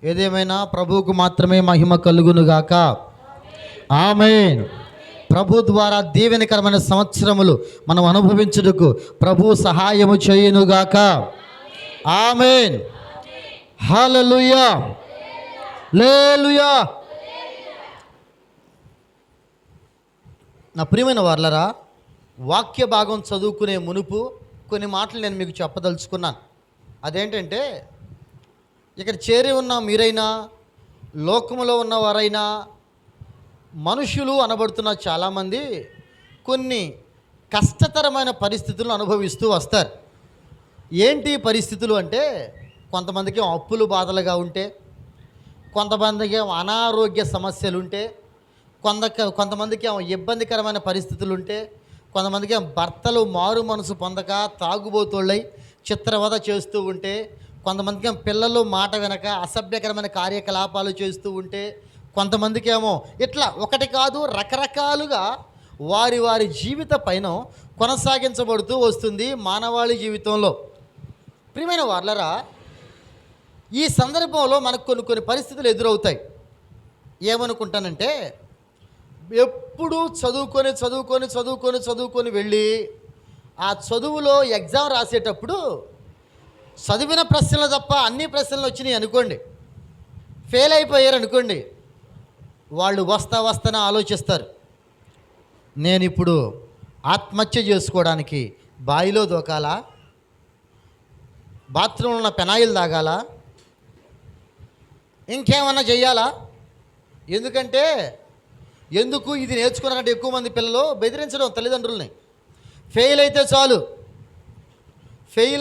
ఏదేమైనా ప్రభువుకు మాత్రమే మహిమ కలుగునుగాక. ఆమేన్. ప్రభు ద్వారా దీవెనకరమైన సంవత్సరములు మనం అనుభవించుటకు ప్రభు సహాయము చేయునుగాక. ఆమేన్. హల్లెలూయా, హల్లెలూయా. నా ప్రియమైన వారలారా, వాక్య భాగం చదువుకునే మునుపు కొన్ని మాటలు నేను మీకు చెప్పదలుచుకున్నాను. అదేంటంటే, ఇక్కడ చేరి ఉన్న మీరైనా, లోకములో ఉన్నవారైనా, మనుషులు అనబడుతున్న చాలామంది కొన్ని కష్టతరమైన పరిస్థితులను అనుభవిస్తూ వస్తారు. ఏంటి పరిస్థితులు అంటే, కొంతమందికి అప్పులు బాధలుగా ఉంటే, కొంతమందికి అనారోగ్య సమస్యలు ఉంటే, కొంతమందికి ఇబ్బందికరమైన పరిస్థితులు ఉంటే, కొంతమందికి భర్తలు మారు మనసు పొందక తాగుబోతోళ్ళై చిత్రవద చేస్తూ ఉంటే, కొంతమందికి పిల్లలు మాట వెనక అసభ్యకరమైన కార్యకలాపాలు చేస్తూ ఉంటే, కొంతమందికి ఏమో ఇట్లా ఒకటి కాదు రకరకాలుగా వారి వారి జీవిత పైన కొనసాగించబడుతూ వస్తుంది మానవాళి జీవితంలో. ప్రియమైన వారలారా, ఈ సందర్భంలో మనకు కొన్ని పరిస్థితులు ఎదురవుతాయి. ఏమనుకుంటానంటే, ఎప్పుడు చదువుకొని వెళ్ళి ఆ చదువులో ఎగ్జామ్ రాసేటప్పుడు చదివిన ప్రశ్నలు తప్ప అన్ని ప్రశ్నలు వచ్చినాయి అనుకోండి, ఫెయిల్ అయిపోయారు అనుకోండి, వాళ్ళు వస్తానే ఆలోచిస్తారు, నేను ఇప్పుడు ఆత్మహత్య చేసుకోవడానికి బావిలో దూకాలా, బాత్రూంలో ఉన్న పెనాయిల్ తాగాలా, ఇంకేమన్నా చెయ్యాలా? ఎందుకు ఇది నేర్చుకున్నారంటే ఎక్కువ మంది పిల్లలు బెదిరించడం తల్లిదండ్రులని. ఫెయిల్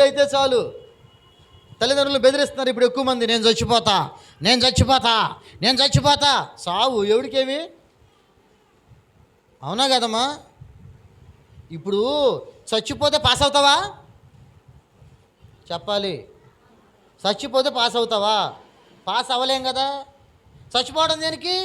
అయితే చాలు తల్లిదండ్రులు బెదిరిస్తున్నారు ఇప్పుడు ఎక్కువ మంది. నేను చచ్చిపోతా. సావు ఎవడికేమి? అవునా కదమ్మా? ఇప్పుడు చచ్చిపోతే పాస్ అవుతావా? చెప్పాలి. చచ్చిపోతే పాస్ అవుతావా? పాస్ అవ్వలేం కదా. చచ్చిపోవడం దేనికి?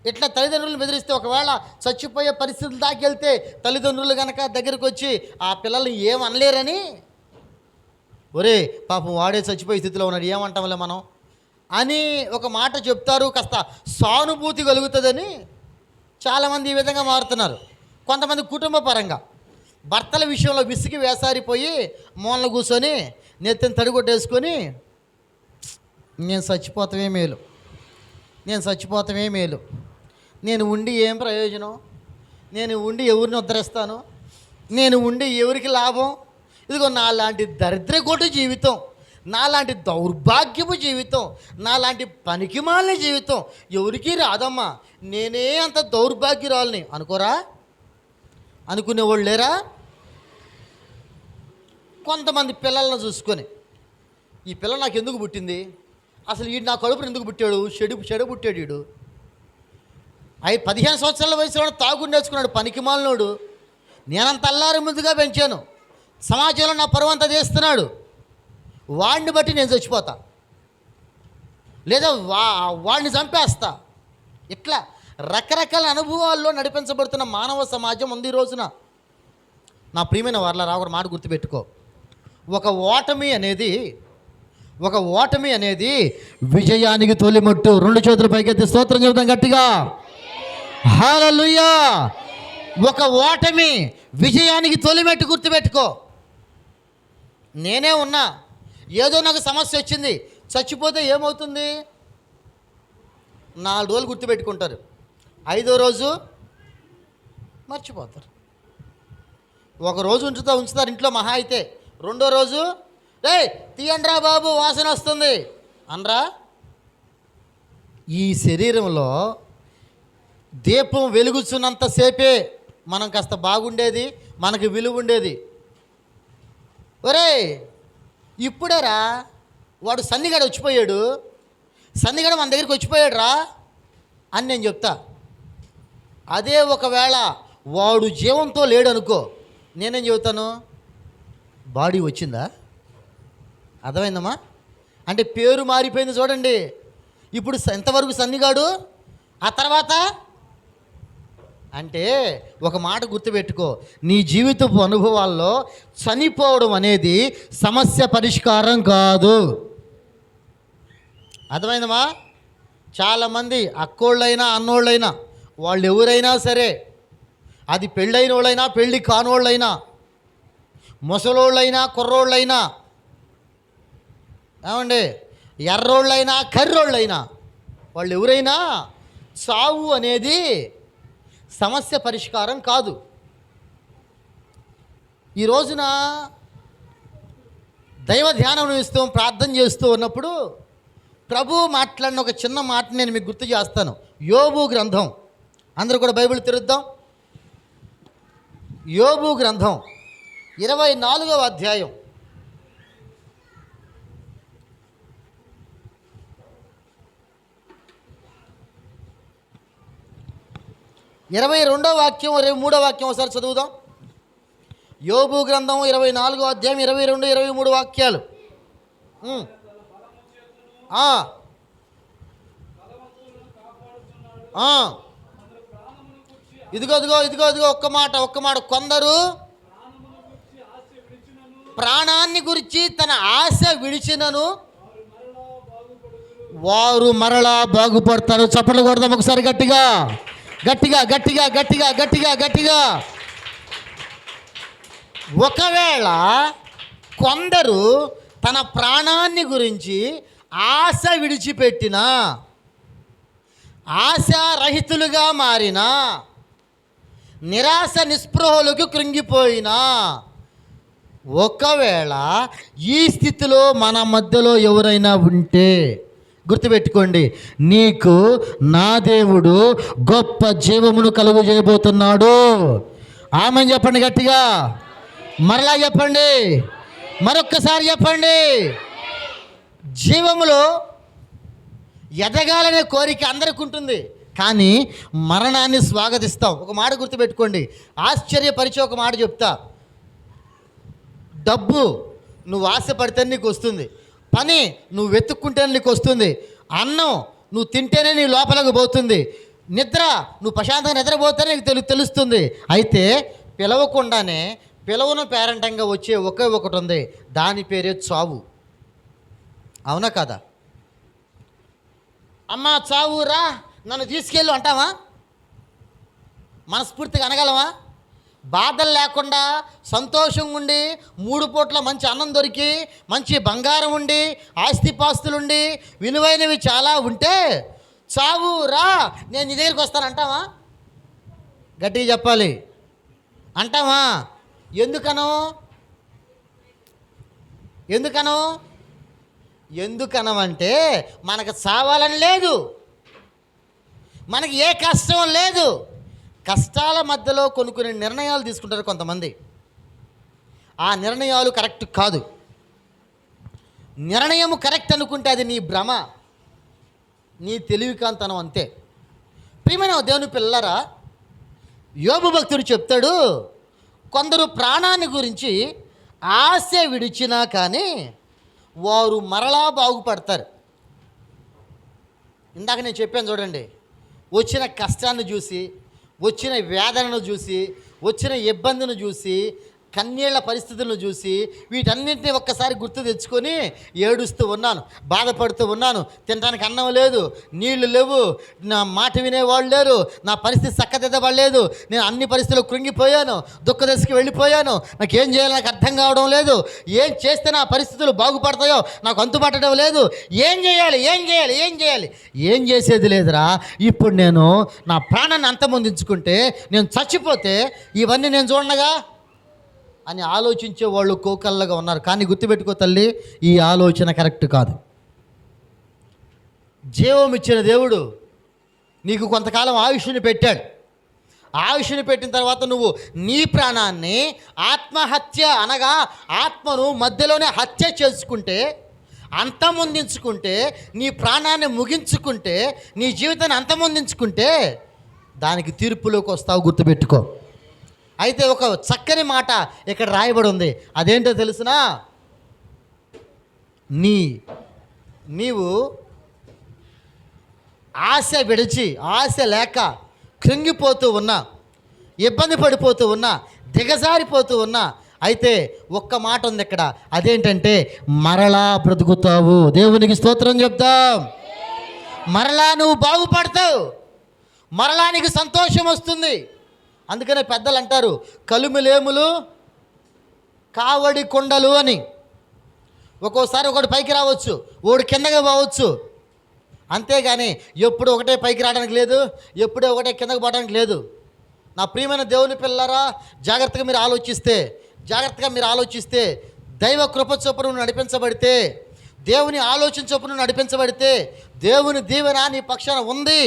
ఇట్లా తల్లిదండ్రులను బెదిరిస్తే ఒకవేళ చచ్చిపోయే పరిస్థితులు దాకెళ్తే తల్లిదండ్రులు కనుక దగ్గరికి వచ్చి ఆ పిల్లల్ని ఏమనలేరని, ఒరే పాపం వాడే చచ్చిపోయే స్థితిలో ఉన్నాడు ఏమంటాంలే మనం అని ఒక మాట చెప్తారు. కాస్త సానుభూతి కలుగుతుందని చాలామంది ఈ విధంగా మారుతున్నారు. కొంతమంది కుటుంబ పరంగా భర్తల విషయంలో విసిగి వేసారిపోయి మూలన కూర్చొని నెత్తిని తడిగొట్టేసుకొని నేను చచ్చిపోతామే మేలు, నేను ఉండి ఏం ప్రయోజనం, నేను ఉండి ఎవరిని ఉద్ధరిస్తాను, నేను ఉండి ఎవరికి లాభం, ఇదిగో నాలాంటి దరిద్రగొట్టు జీవితం, నాలాంటి దౌర్భాగ్యపు జీవితం, నాలాంటి పనికిమాలిన జీవితం ఎవరికీ రాదమ్మా, నేనే అంత దౌర్భాగ్యురాలని అనుకునేవాళ్ళు లేరా? కొంతమంది పిల్లలను చూసుకొని, ఈ పిల్ల నాకు ఎందుకు పుట్టింది, అసలు వీడు నా కడుపును ఎందుకు పుట్టాడు, చెడు పుట్టాడు వీడు, 15 సంవత్సరాల వయసులో తాగుడు నేర్చుకున్నాడు పనికిమాలినోడు, నేనంత అల్లారి ముందుగా పెంచాను, సమాజంలో నా పరువు అంతా తీస్తున్నాడు, వాడిని బట్టి నేను చచ్చిపోతా, లేదా వాడిని చంపేస్తా. ఇట్లా రకరకాల అనుభవాల్లో నడిపించబడుతున్న మానవ సమాజం ఉంది ఈ రోజున. నా ప్రియమైన వారలారా, ఒక మాట గుర్తుపెట్టుకో, ఒక ఓటమి అనేది విజయానికి తొలిమట్టు. 2 చేతుల పైకెత్తి స్తోత్రం చెబుతాం గట్టిగా. హల్లెలూయా. ఒక ఓటమి విజయానికి తొలిమెట్టు. గుర్తుపెట్టుకో, నేనే ఉన్నా, ఏదో నాకు సమస్య వచ్చింది, చచ్చిపోతే ఏమవుతుంది? 4 రోజులు గుర్తుపెట్టుకుంటారు, 5వ రోజు మర్చిపోతారు. ఒక రోజు ఉంచుతారు ఇంట్లో మహా అయితే, 2వ రోజు తీయండ్రా బాబు వాసన వస్తుంది అనరా? ఈ శరీరంలో దీపం వెలుగుతున్నంతసేపే మనం కాస్త బాగుండేది, మనకి విలువ ఉండేది. ఇప్పుడేరా వాడు సన్నిగాడు మన దగ్గరికి వచ్చిపోయాడు రా అని నేను చెప్తా. అదే ఒకవేళ వాడు జీవంతో లేడు అనుకో, నేనేం చెబుతాను? బాడీ వచ్చిందా? అర్థమైందమ్మా? అంటే పేరు మారిపోయింది చూడండి. ఇప్పుడు ఎంతవరకు సన్నిగాడు, ఆ తర్వాత అంటే ఒక మాట గుర్తుపెట్టుకో, నీ జీవితపు అనుభవాల్లో చనిపోవడం అనేది సమస్య పరిష్కారం కాదు. అర్థమైందమ్మా? చాలామంది అక్కోళ్ళైనా అన్నోళ్ళైనా వాళ్ళు ఎవరైనా సరే, అది పెళ్ళైన వాళ్ళైనా పెళ్ళి కానోళ్ళైనా, ముసలోళ్ళైనా కుర్రోళ్ళైనా, ఏమండి ఎర్రోళ్ళైనా కర్రోళ్ళైనా, వాళ్ళు ఎవరైనా చావు అనేది సమస్య పరిష్కారం కాదు. ఈ రోజున దైవ ధ్యానం ఇస్తూ ప్రార్థన చేస్తూ ఉన్నప్పుడు ప్రభు మాట్లాడిన ఒక చిన్న మాట నేను మీకు గుర్తు చేస్తాను. యోబు గ్రంథం, అందరూ కూడా బైబిల్ తెరుద్దాం. యోబు గ్రంథం 24వ అధ్యాయం 22వ వాక్యం 23వ వాక్యం ఒకసారి చదువుదాం. యోబు గ్రంథం 24వ అధ్యాయం 22, 23 వాక్యాలు. ఇదిగో ఇదిగో ఇదిగో ఇదిగో ఒక్క మాట కొందరు ప్రాణాన్ని గురించి తన ఆశ విడిచినను వారు మరలా బాగుపడతారు. చప్పట్లు కొడదాం ఒకసారి గట్టిగా గట్టిగా గట్టిగా గట్టిగా గట్టిగా గట్టిగా. ఒకవేళ కొందరు తన ప్రాణాన్ని గురించి ఆశ విడిచిపెట్టినా, ఆశారహితులుగా మారినా, నిరాశ నిస్పృహలకు కృంగిపోయినా, ఒకవేళ ఈ స్థితిలో మన మధ్యలో ఎవరైనా ఉంటే గుర్తుపెట్టుకోండి, నీకు నా దేవుడు గొప్ప జీవమును కలుగు చేయబోతున్నాడు. ఆమేన్ చెప్పండి గట్టిగా, మరలా చెప్పండి, మరొక్కసారి చెప్పండి. జీవములో ఎదగాలనే కోరిక అందరికి ఉంటుంది, కానీ మరణాన్ని స్వాగతిస్తాం. ఒక మాట గుర్తుపెట్టుకోండి, ఆశ్చర్యపరిచే ఒక మాట చెప్తా. డబ్బు నువ్వు ఆశపడితే నీకు వస్తుంది, పని నువ్వు వెతుక్కుంటేనే నీకు వస్తుంది, అన్నం నువ్వు తింటేనే నీ లోపలికి పోతుంది, నిద్ర నువ్వు ప్రశాంతంగా నిద్రపోతేనే నీకు తెలుస్తుంది. అయితే పిలవకుండానే పిలవను పేరంటంగా వచ్చే ఒకే ఒకటి ఉంది, దాని పేరే చావు. అవునా కదా? అమ్మా చావు రా నన్ను తీసుకెళ్ళు అంటావా? మనస్ఫూర్తిగా అనగలవా? బాధలు లేకుండా సంతోషంగా ఉండి 3 పూట్ల మంచి అన్నం దొరికి మంచి బంగారం ఉండి ఆస్తిపాస్తులుండి విలువైనవి చాలా ఉంటే చావు రా నేను నీ దగ్గరికి వస్తాను అంటావా? గట్టిగా చెప్పాలి, అంటావా? ఎందుకనమంటే మనకు చావాలని లేదు, మనకి ఏ కష్టం లేదు. కష్టాల మధ్యలో కొన్ని నిర్ణయాలు తీసుకుంటారు కొంతమంది. ఆ నిర్ణయాలు కరెక్ట్ కాదు. నిర్ణయం కరెక్ట్ అనుకుంటే అది నీ భ్రమ, నీ తెలివికాంతనం అంతే. ప్రియమైన దేవుని పిల్లరా, యోబు భక్తుడు చెప్తాడు, కొందరు ప్రాణాన్ని గురించి ఆశ విడిచినా కానీ వారు మరలా బాగుపడతారు. ఇందాక నేను చెప్పాను చూడండి, వచ్చిన కష్టాన్ని చూసి, వచ్చిన వేదనను చూసి, వచ్చిన ఇబ్బందిని చూసి, కన్నీళ్ల పరిస్థితులను చూసి, వీటన్నింటినీ ఒక్కసారి గుర్తు తెచ్చుకొని ఏడుస్తూ ఉన్నాను, బాధపడుతూ ఉన్నాను. తినడానికి అన్నం లేదు, నీళ్లు లేవు, నా మాట వినేవాళ్ళు లేరు, నా పరిస్థితి చక్కదిద్దబడలేదు, నేను అన్ని పరిస్థితుల్లో కృంగిపోయాను, దుఃఖదశకి వెళ్ళిపోయాను, నాకేం చేయాలో నాకు అర్థం కావడం లేదు, ఏం చేస్తే నా పరిస్థితులు బాగుపడతాయో నాకు అంతుపట్టడం లేదు, ఏం చేయాలి ఏం చేసేది లేదురా. ఇప్పుడు నేను నా ప్రాణాన్ని అంతమొందించుకుంటే, నేను చచ్చిపోతే ఇవన్నీ నేను చూడనగా అని ఆలోచించే వాళ్ళు కోకల్లగా ఉన్నారు. కానీ గుర్తుపెట్టుకో తల్లి, ఈ ఆలోచన కరెక్ట్ కాదు. జీవం ఇచ్చిన దేవుడు నీకు కొంతకాలం ఆయుష్ని పెట్టాడు. ఆయుష్ని పెట్టిన తర్వాత నువ్వు నీ ప్రాణాన్ని ఆత్మహత్య అనగా ఆత్మను మధ్యలోనే హత్య చేసుకుంటే, అంతమొందించుకుంటే, నీ ప్రాణాన్ని ముగించుకుంటే, నీ జీవితాన్ని అంతమొందించుకుంటే దానికి తీర్పులోకి వస్తావు. గుర్తుపెట్టుకో. అయితే ఒక చక్కని మాట ఇక్కడ రాయబడి ఉంది. అదేంటో తెలుసునా? నీవు ఆశ విడిచి, ఆశ లేక కృంగిపోతూ ఉన్నా, ఇబ్బంది పడిపోతూ ఉన్నా, దిగజారిపోతూ ఉన్నా, అయితే ఒక్క మాట ఉంది ఇక్కడ, అదేంటంటే మరలా బ్రతుకుతావు. దేవునికి స్తోత్రం చెప్తాం. మరలా నువ్వు బాగుపడతావు, మరలా నీకు సంతోషం వస్తుంది. అందుకనే పెద్దలు అంటారు, కలుములేములు కావడి కొండలు అని. ఒక్కోసారి ఒకటి పైకి రావచ్చు, ఒకటి కిందగా పోవచ్చు, అంతేగాని ఎప్పుడు ఒకటే పైకి రావడానికి లేదు, ఎప్పుడూ ఒకటే కిందకు పోవడానికి లేదు. నా ప్రియమైన దేవుని పిల్లరా, జాగ్రత్తగా మీరు ఆలోచిస్తే దైవ కృప చొప్పున నడిపించబడితే, దేవుని ఆలోచన చొప్పున నడిపించబడితే, దేవుని దీవెన నీ పక్షాన ఉంది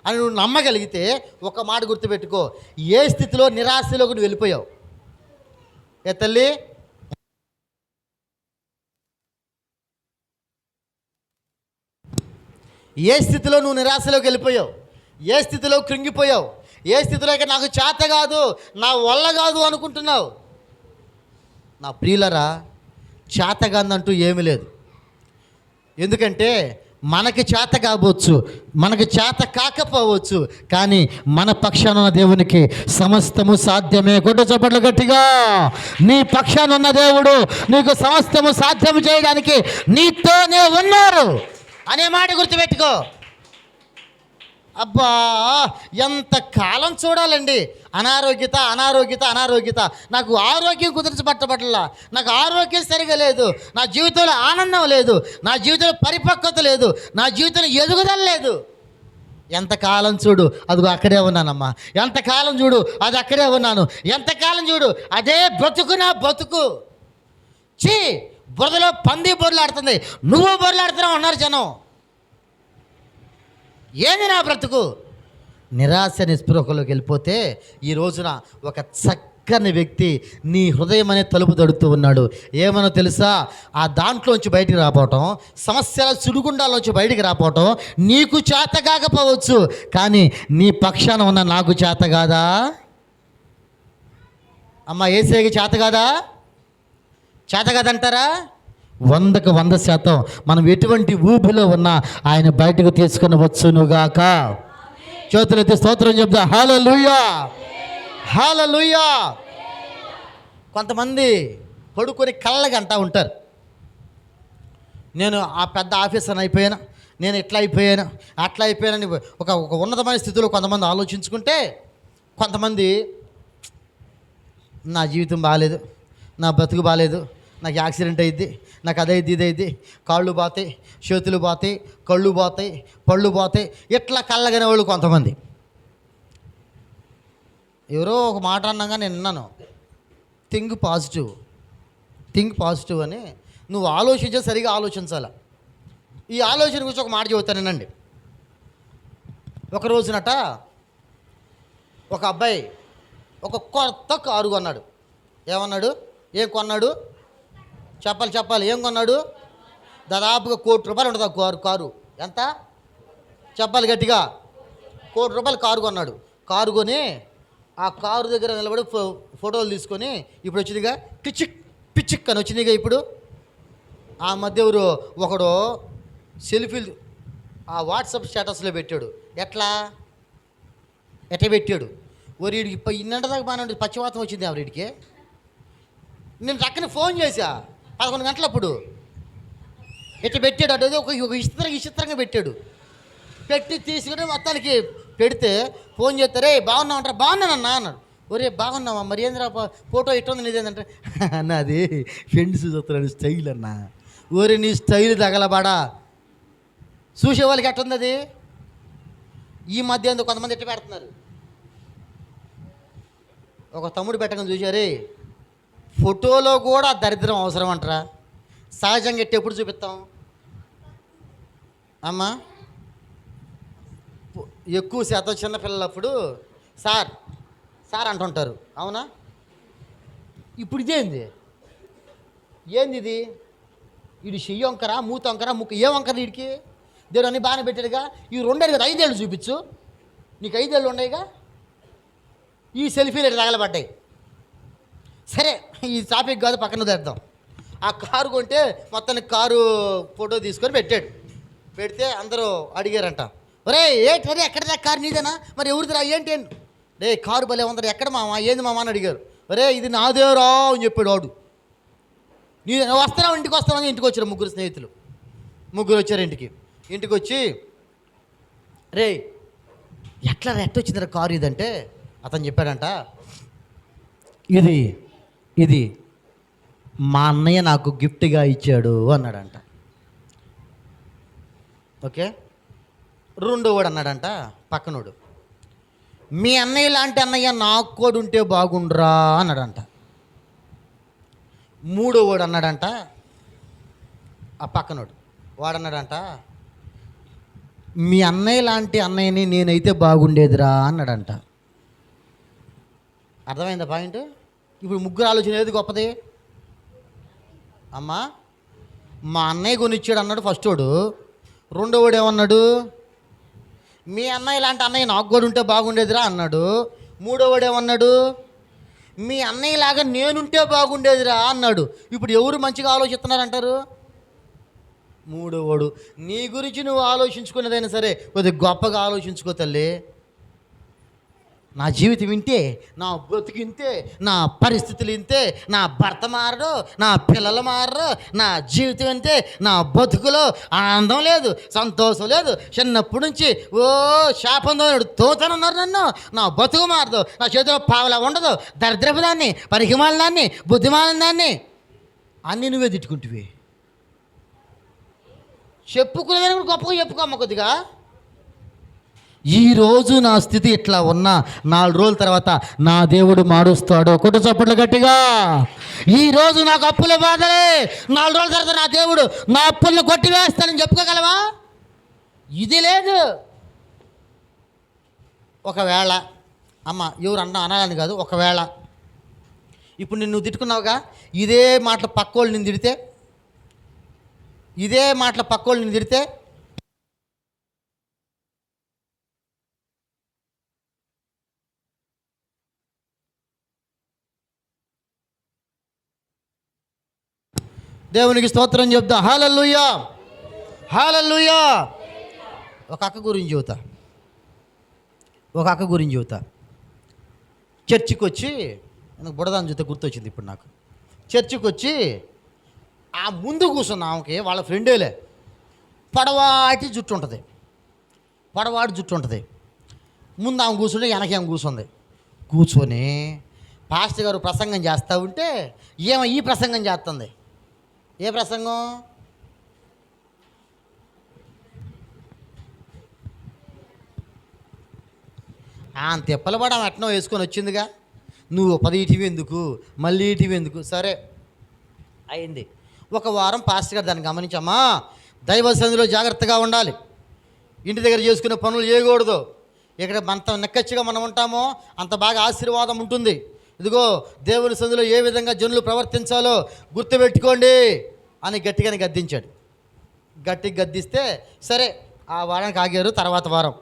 అని నువ్వు నమ్మగలిగితే, ఒక మాట గుర్తుపెట్టుకో, ఏ స్థితిలో నిరాశలోకి నువ్వు వెళ్ళిపోయావు. ఏ తల్లి, ఏ స్థితిలో నువ్వు నిరాశలోకి వెళ్ళిపోయావు, ఏ స్థితిలో కృంగిపోయావు, ఏ స్థితిలో నాకు చేత కాదు, నా వల్ల కాదు అనుకుంటున్నావు. నా ప్రియులరా, చేతగాందంటూ ఏమీ లేదు. ఎందుకంటే మనకి చేత కావచ్చు, మనకి చేత కాకపోవచ్చు, కానీ మన పక్షాన ఉన్న దేవునికి సమస్తము సాధ్యమే. కొట్టు చప్పట్లు గట్టిగా. నీ పక్షాన ఉన్న దేవుడు నీకు సమస్తము సాధ్యము చేయడానికి నీతోనే ఉన్నారు అనే మాట గుర్తుపెట్టుకో. అబ్బా, ఎంత కాలం చూడాలండి అనారోగ్యత. నాకు ఆరోగ్యం కుదిర్చబట్టబట్టలా, నాకు ఆరోగ్యం సరిగా లేదు, నా జీవితంలో ఆనందం లేదు, నా జీవితంలో పరిపక్వత లేదు, నా జీవితంలో ఎదుగుదల లేదు. ఎంతకాలం చూడు, అదిగో అక్కడే ఉన్నానమ్మా, ఎంతకాలం చూడు, అది అక్కడే ఉన్నాను, ఎంతకాలం చూడు, అదే బ్రతుకు నా బతుకు. చీ, బురదలో పంది బొర్లాడుతుంది, నువ్వు బొర్లాడుతున్నావు అన్నారు జనం. ఏంది నా బ్రతుకు? నిరాశ నిస్పృహలోకి వెళ్ళిపోతే ఈ రోజున ఒక చక్కని వ్యక్తి నీ హృదయం అనే తలుపు తడుతూ ఉన్నాడు. ఏమనో తెలుసా? ఆ దాంట్లోంచి బయటికి రాపోవటం, సమస్యల సుడిగుండాల్లోంచి బయటికి రాపోవటం నీకు చేత కాకపోవచ్చు, కానీ నీ పక్షాన ఉన్న నాకు చేత కాదా? అమ్మ, యేసయ్యకి చేత కాదా? చేత కాదంటారా? 100కు 100% మనం ఎటువంటి ఊపిలో ఉన్నా ఆయన బయటకు తీసుకొని వచ్చునుగాక. చేతులెత్తి స్తోత్రం చెప్తా. హల్లెలూయా, హల్లెలూయా. కొంతమంది పడుకొని కళ్ళగా అంటూ ఉంటారు, నేను ఆ పెద్ద ఆఫీసర్ అయిపోయాను, నేను ఇట్లా అయిపోయాను, అట్లా అయిపోయానని ఒక ఉన్నతమైన స్థితిలో కొంతమంది ఆలోచించుకుంటే, కొంతమంది నా జీవితం బాగాలేదు, నా బతుకు బాగాలేదు, నాకు యాక్సిడెంట్ అయ్యిద్ది, నాకు అదైద్ది, ఇదైద్ది, కాళ్ళు పోతాయి, చేతులు పోతాయి, కళ్ళు పోతాయి, పళ్ళు పోతాయి, ఇట్లా కళ్ళగనే వాళ్ళు కొంతమంది. ఎవరో ఒక మాట అన్నాగా నేను విన్నాను, థింక్ పాజిటివ్ అని. నువ్వు ఆలోచించే సరిగా ఆలోచించాల. ఈ ఆలోచన గురించి ఒక మాట చెబుతానేనండి. ఒక రోజునట ఒక అబ్బాయి ఒక కొత్త కారు కొన్నాడు. ఏమన్నాడు? ఏం కొన్నాడు? చెప్పాలి. ఏం కొన్నాడు? దాదాపుగా ₹1,00,00,000 ఉంటుంది కారు. ఎంత? చెప్పాలి గట్టిగా. ₹1,00,00,000 కారు కొన్నాడు. కారు కొని ఆ కారు దగ్గర నిలబడి ఫోటోలు తీసుకొని, ఇప్పుడు వచ్చిందిగా పిచ్చిక్ అని వచ్చిందిగా. ఇప్పుడు ఆ మధ్య ఒకడు సెల్ఫీలు ఆ వాట్సాప్ స్టేటస్లో పెట్టాడు. ఎట్లా పెట్టాడు? వీడికి ఇన్నంట దాకా బాగానే ఉంటుంది, పచ్చివాతం వచ్చింది వీడికి. నేను టక్కన ఫోన్ చేశా 11 గంటలప్పుడు. ఎట్లా పెట్టాడు? అదే ఒక విచిత్రంగా పెట్టాడు. పెట్టి తీసుకుని మొత్తానికి పెడితే ఫోన్ చేస్తారే, బాగున్నావు అంటారా? బాగున్నానన్నా అన్నాడు. ఒరే బాగున్నావా? మరి ఏంద్రా ఫోటో ఇట్టుంది నీదేంటంటే, నాది ఫ్రెండ్స్ చూస్తున్నాడు స్టైల్ అన్నా. ఒరే నీ స్టైల్ తగలబాడా, చూసే వాళ్ళకి ఎట్టుంది అది? ఈ మధ్య కొంతమంది ఎట్లా పెడుతున్నారు. ఒక తమ్ముడు పెట్టగానే చూసారే, ఫోటోలో కూడా దరిద్రం అవసరం అంటారా? సహజంగా ఎప్పుడు చూపిస్తాం అమ్మా? ఎక్కువ శాతం చిన్నపిల్లలప్పుడు సార్ అంటుంటారు, అవునా? ఇప్పుడు ఏంది ఇది? వీడు చెయ్యి వంకరా, మూత వంకరా, ముక్కు ఏ వంకర వీడికి? దేవుడు అన్నీ బాగానే పెట్టాడుగా. ఇవి 2 ఏళ్ళు కదా, 5 ఏళ్ళు చూపించు. నీకు 5 ఏళ్ళు ఉన్నాయిగా. ఈ సెల్ఫీలు ఎట్లా తగలబడ్డాయి. సరే, ఈ టాపిక్ కాదు, పక్కన తెద్దాం. ఆ కారు కొంటే మొత్తానికి కారు ఫోటో తీసుకొని పెట్టాడు. పెడితే అందరూ అడిగారంట, ఒరే ఏంటరే ఎక్కడిదా కారు నీదేనా? మరి ఎవరిదిరా ఏంటి? రే కారు భలే ఉందరు, ఎక్కడ మామ, ఏంది మామ అని అడిగారు. రే ఇది నాదేరా అని చెప్పాడు వాడు. నేను వస్తున్నావు, ఇంటికి వస్తామని ఇంటికి వచ్చారు ముగ్గురు స్నేహితులు. ముగ్గురు వచ్చారు ఇంటికి వచ్చి, రే ఎట్లా వచ్చిందిరా కారు ఇదంటే, అతను చెప్పాడంట, ఇది మా అన్నయ్య నాకు గిఫ్ట్గా ఇచ్చాడు అన్నాడంట. ఓకే. రెండోవాడు అన్నాడంట పక్కనోడు, మీ అన్నయ్య లాంటి అన్నయ్య నాకు కూడా ఉంటే బాగుండ్రా అన్నాడంట. మూడోవాడు అన్నాడంట, ఆ పక్కనోడు వాడన్నాడంట, మీ అన్నయ్య లాంటి అన్నయ్యని నేనైతే బాగుండేదిరా అన్నాడంట. అర్థమైందా పాయింట్? ఇప్పుడు ముగ్గురు ఆలోచన ఏది గొప్పది? అమ్మా మా అన్నయ్య కొనిచ్చాడు అన్నాడు ఫస్ట్ వాడు. రెండోవాడు ఏమన్నాడు, మీ అన్నయ్య లాంటి అన్నయ్య నాకు కూడా ఉంటే బాగుండేదిరా అన్నాడు. మూడోవాడు ఏమన్నాడు, మీ అన్నయ్యలాగా నేనుంటే బాగుండేదిరా అన్నాడు. ఇప్పుడు ఎవరు మంచిగా ఆలోచిస్తున్నారంటారు? మూడోవాడు. నీ గురించి నువ్వు ఆలోచించుకునేదైనా సరే కొద్దిగా గొప్పగా ఆలోచించుకో తల్లి. నా జీవితం ఇంతే, నా బతుకు ఇంతే, నా పరిస్థితులు ఇంతే, నా భర్త మారడు, నా పిల్లలు మారరు, నా జీవితం ఇంతే, నా బతుకులో ఆనందం లేదు, సంతోషం లేదు, చిన్నప్పటి నుంచి ఓ శాపంతో తోతనున్నారు నన్ను, నా బతుకు మారదు, నా చేతిలో పావలా ఉండదు, దరిద్రపు దాన్ని, పరిహిమాల దాన్ని, బుద్ధిమాలిన దాన్ని అన్నీ నువ్వే తిట్టుకుంటువి. చెప్పుకునేదాన్ని కూడా గొప్పగా చెప్పుకోమ్మ కొద్దిగా. ఈరోజు నా స్థితి ఇట్లా ఉన్నా 4 రోజుల తర్వాత నా దేవుడు మారుస్తాడు. కొట్టు చప్పట్లు గట్టిగా. ఈరోజు నాకు అప్పుల బాధలే, 4 రోజుల తర్వాత నా దేవుడు నా అప్పులను కొట్టివేస్తానని చెప్పుకోగలవా? ఇది లేదు. ఒకవేళ అమ్మ ఎవరు అనాలని కాదు, ఒకవేళ ఇప్పుడు నువ్వు తిట్టుకున్నావుగా, ఇదే మాటలు పక్కోళ్ళు నిన్ను తిడితే, దేవునికి స్తోత్రం చెప్తా. హల్లెలూయా, హల్లెలూయా. ఒక అక్క గురించి చెబుతా. చర్చికి వచ్చి, నాకు బుడదాన్ని చూస్తే గుర్తొచ్చింది ఇప్పుడు నాకు. చర్చికి వచ్చి ఆ ముందు కూర్చున్న ఆమెకి వాళ్ళ ఫ్రెండేలే పొడవాటి జుట్టు ఉంటుంది. ముందు ఆమె కూర్చుంటే వెనక ఆమె కూర్చొని పాస్టర్ గారు ప్రసంగం చేస్తూ ఉంటే ఈ ప్రసంగం చేస్తుంది. ఏ ప్రసంగం? తిప్పలబడి ఆమె ఎట్నో వేసుకొని వచ్చిందిగా, నువ్వు 10 టీవీ ఎందుకు, మళ్ళీ టీవీ ఎందుకు, సరే అయింది. ఒక వారం పాస్టర్ గారు దాన్ని గమనించమ్మా, దైవ సన్నిధిలో జాగ్రత్తగా ఉండాలి, ఇంటి దగ్గర చేసుకునే పనులు చేయకూడదు, ఇక్కడ అంత నెక్కచ్చిగా మనం ఉంటామో అంత బాగా ఆశీర్వాదం ఉంటుంది, ఇదిగో దేవుని సన్నిధిలో ఏ విధంగా జనులు ప్రవర్తించాలో గుర్తుపెట్టుకోండి అని గట్టిగానే గద్దించాడు. గట్టిగా గద్దిస్తే సరే ఆ వారానికి ఆగారు. తర్వాత వారం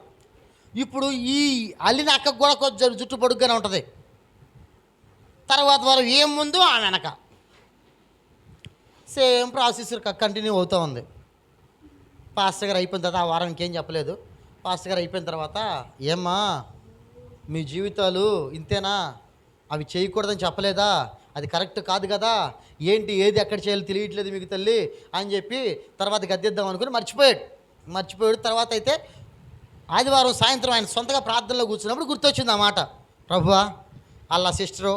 ఇప్పుడు ఈ అల్లిన అక్కకు కూడా కొంచెం జుట్టు పొడుగ్గానే ఉంటుంది. తర్వాత వారం ఏం ముందు ఆ వెనక సేమ్ ప్రాసెస్ కంటిన్యూ అవుతూ ఉంది. పాస్టర్ గారు అయిపోయిన తర్వాత ఆ వారం ఇంకేం చెప్పలేదు. పాస్టర్ గారు అయిపోయిన తర్వాత, ఏమ్మా మీ జీవితాలు ఇంతేనా, అవి చేయకూడదని చెప్పలేదా, అది కరెక్ట్ కాదు కదా, ఏంటి ఏది ఎక్కడ చేయాలో తెలియట్లేదు మీకు తల్లి అని చెప్పి తర్వాత గద్దెద్దాం అనుకుని మర్చిపోయాడు. తర్వాత అయితే ఆదివారం సాయంత్రం ఆయన సొంతగా ప్రార్థనలో కూర్చున్నప్పుడు గుర్తొచ్చింది ఆ మాట, ప్రభువా అల్లా సిస్టరు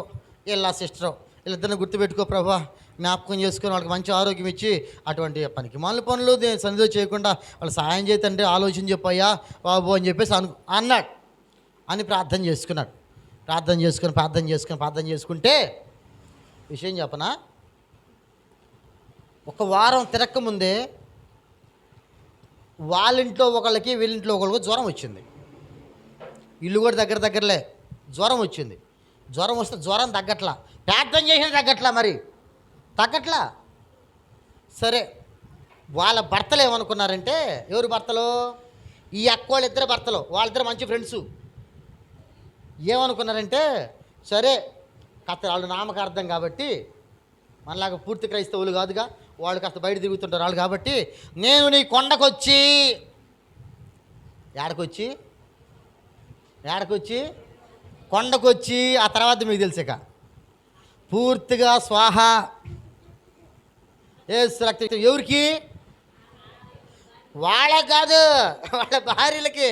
వీళ్ళిద్దరిని గుర్తుపెట్టుకో ప్రభువా, జ్ఞాపకం చేసుకొని వాళ్ళకి మంచి ఆరోగ్యం ఇచ్చి అటువంటి పనికి మాలిన పనులు సన్నిధిలో చేయకుండా వాళ్ళు సాయం చేతంటే ఆలోచన చెప్పయ్యా బాబు అని చెప్పేసి అన్నాడు అని ప్రార్థన చేసుకుంటే విషయం చెప్పనా, ఒక వారం తిరక్కముందే వాళ్ళింట్లో ఒకళ్ళకి వీళ్ళింట్లో ఒకళ్ళకి జ్వరం వచ్చింది. ఇల్లు కూడా దగ్గరలే జ్వరం వచ్చింది. జ్వరం వస్తే జ్వరం తగ్గట్లా, ప్రార్థన చేసిన తగ్గట్లా. సరే వాళ్ళ భర్తలు ఏమనుకున్నారంటే, ఎవరు భర్తలు, ఈ అక్కోళ్ళు ఇద్దరు భర్తలు, వాళ్ళిద్దరు మంచి ఫ్రెండ్సు, ఏమనుకున్నారంటే సరే వాళ్ళు నామకార్థం కాబట్టి మనలాగా పూర్తి క్రైస్తవులు కాదుగా, వాళ్ళు కాస్త బయట తిరుగుతుంటారు వాళ్ళు కాబట్టి, నేను నీ కొండకొచ్చి ఏడకొచ్చి కొండకొచ్చి ఆ తర్వాత మీకు తెలుసు ఇక పూర్తిగా స్వాహ. యేసు రక్తం ఎవరికి? వాళ్ళకి కాదు, వాళ్ళ భార్యలకి.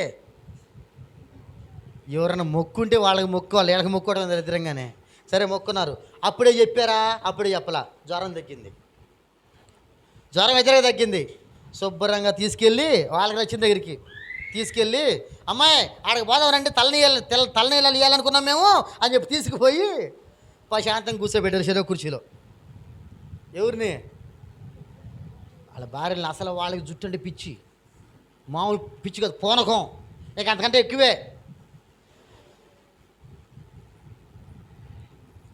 ఎవరైనా మొక్కుంటే వాళ్ళకి మొక్కోవాలి, వీళ్ళకి మొక్కోవడం దరిద్రంగానే. సరే మొక్కున్నారు, అప్పుడే చెప్పారా? అప్పుడే చెప్పలా. జ్వరం తగ్గింది, జ్వరం ఎదురుగా తగ్గింది. శుభ్రంగా తీసుకెళ్ళి వాళ్ళకి వచ్చిన దగ్గరికి తీసుకెళ్ళి, అమ్మాయి ఆడకి పోదామనంటే తలనీళ్ళు ఇవ్వాలనుకున్నాం మేము అని చెప్పి తీసుకుపోయి ప్రశాంతంగా కూర్చోబెట్టారు చెరో కుర్చీలో. ఎవరిని? వాళ్ళ భార్యలను. అసలు వాళ్ళకి జుట్టు అంటే పిచ్చి, మామూలు పిచ్చి కాదు, పూనకం, ఇక అంతకంటే ఎక్కువే.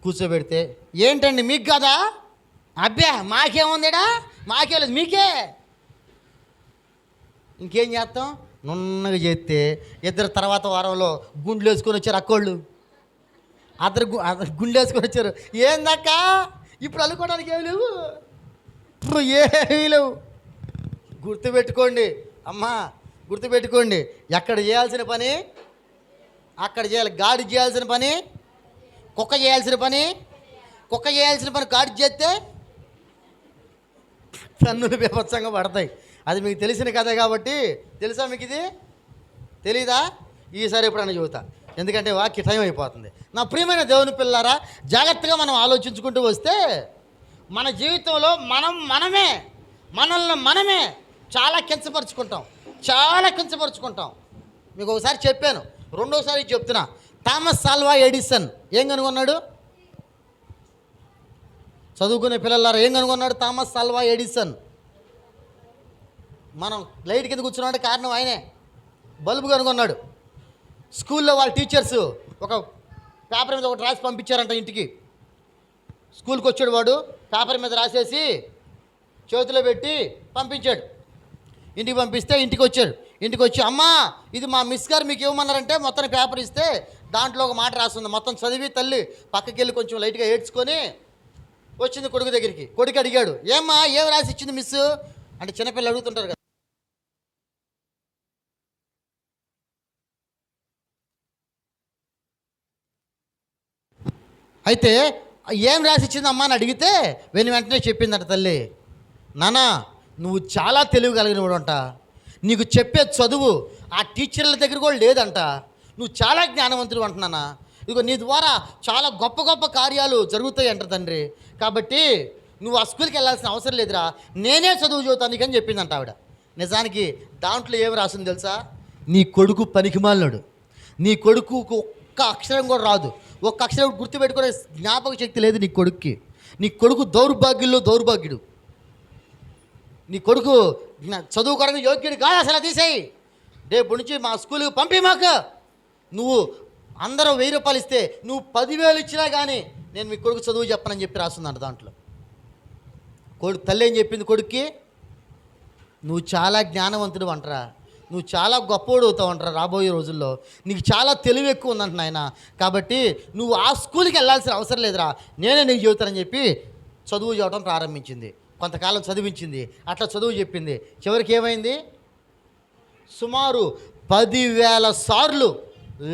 కూర్చోబెడితే ఏంటండి మీకు కదా? అబ్బే మాకేముందిడా, మాకే లేదు, మీకే. ఇంకేం చేస్తాం? నున్నగా చేస్తే ఇద్దరు తర్వాత వారంలో గుండ్లు వేసుకొని వచ్చారు అక్కోళ్ళు. గుండె వేసుకొని వచ్చారు. ఏందక్క ఇప్పుడు అనుకోవడానికి ఏమి లేవు, ఇప్పుడు ఏమీ లేవు. గుర్తుపెట్టుకోండి అమ్మా, గుర్తుపెట్టుకోండి. ఎక్కడ చేయాల్సిన పని అక్కడ చేయాలి. గాడి చేయాల్సిన పని కుక్క చేయాల్సిన పని గాడి చేస్తే తన్నులు బీభత్సంగా పడతాయి. అది మీకు తెలిసిన కథ కాబట్టి. తెలుసా మీకు? ఇది తెలీదా? ఈసారి ఎప్పుడన్నా చెబుతా, ఎందుకంటే వాక్య టైం అయిపోతుంది. నా ప్రియమైన దేవుని పిల్లారా, జాగ్రత్తగా మనం ఆలోచించుకుంటూ వస్తే మన జీవితంలో మనల్ని మనమే చాలా కించపరుచుకుంటాం. మీకు ఒకసారి చెప్పాను, రెండోసారి చెప్తున్నా. థామస్ ఆల్వా ఎడిసన్ ఏం కనుగొన్నాడు? చదువుకునే పిల్లలారా, ఏం కనుగొన్నాడు థామస్ ఆల్వా ఎడిసన్? మనం లైట్ కింద కూర్చున్నాడు కారణం ఆయనే. బల్బు కనుగొన్నాడు. స్కూల్లో వాళ్ళ టీచర్స్ ఒక పేపర్ మీద ఒకటి రాసి పంపించారంట ఇంటికి. స్కూల్కి వచ్చాడు వాడు, పేపర్ మీద రాసేసి చేతిలో పెట్టి పంపించాడు. ఇంటికి పంపిస్తే ఇంటికి వచ్చి, అమ్మా ఇది మా మిస్ గారు మీకు ఇవ్వమన్నారంటే మొత్తం పేపర్ ఇస్తే దాంట్లో ఒక మాట రాస్తుంది. మొత్తం చదివి తల్లి పక్కకి వెళ్ళి కొంచెం లైట్గా ఏడ్చుకొని వచ్చింది కొడుకు దగ్గరికి. కొడుకు అడిగాడు, ఏమ్మా ఏం రాసి ఇచ్చింది మిస్ అంటే? చిన్నపిల్లలు అడుగుతుంటారు కదా. అయితే ఏం రాసి ఇచ్చింది అమ్మా అని అడిగితే వెంటనే చెప్పిందట తల్లి, నానా నువ్వు చాలా తెలివి కలిగినవాడు అంట, నీకు చెప్పే చదువు ఆ టీచర్ల దగ్గర కూడా లేదంట, నువ్వు చాలా జ్ఞానవంతుడు అంటున్నానా, ఇదిగో నీ ద్వారా చాలా గొప్ప గొప్ప కార్యాలు జరుగుతాయి అంట తండ్రి, కాబట్టి నువ్వు ఆ స్కూల్కి వెళ్ళాల్సిన అవసరం లేదురా, నేనే చదువు చదువుతాను నీకని చెప్పిందంట ఆవిడ. నిజానికి దాంట్లో ఏమి రాసింది తెలుసా? నీ కొడుకు పనికిమాలినాడు, నీ కొడుకుకు ఒక్క అక్షరం కూడా రాదు, ఒక్క అక్షరం గుర్తుపెట్టుకునే జ్ఞాపక శక్తి లేదు నీ కొడుక్కి, నీ కొడుకు దౌర్భాగ్యుడు, నీ కొడుకు చదువుకోవడానికి యోగ్యుడు కాదు, అసలు తీసేయి, రేపు నుంచి మా స్కూల్కి పంపి మాకు, నువ్వు అందరూ 1000 రూపాయలు ఇస్తే నువ్వు 10,000 ఇచ్చినా కానీ నేను మీ కొడుకు చదువు చెప్పనని చెప్పి రాస్తుందంట దాంట్లో. తల్లి ఏం చెప్పింది కొడుక్కి? నువ్వు చాలా జ్ఞానవంతుడు అంటరా, నువ్వు చాలా గొప్పవాడు అవుతావు అంటారా రాబోయే రోజుల్లో, నీకు చాలా తెలివి ఎక్కువ ఉందంట నాయన, కాబట్టి నువ్వు ఆ స్కూల్కి వెళ్ళాల్సిన అవసరం లేదురా, నేనే నీకు చెబుతానని చెప్పి చదువు చెప్పడం ప్రారంభించింది. కొంతకాలం చదివించింది, అట్లా చదువు చెప్పింది. చివరికి ఏమైంది? సుమారు 10,000 సార్లు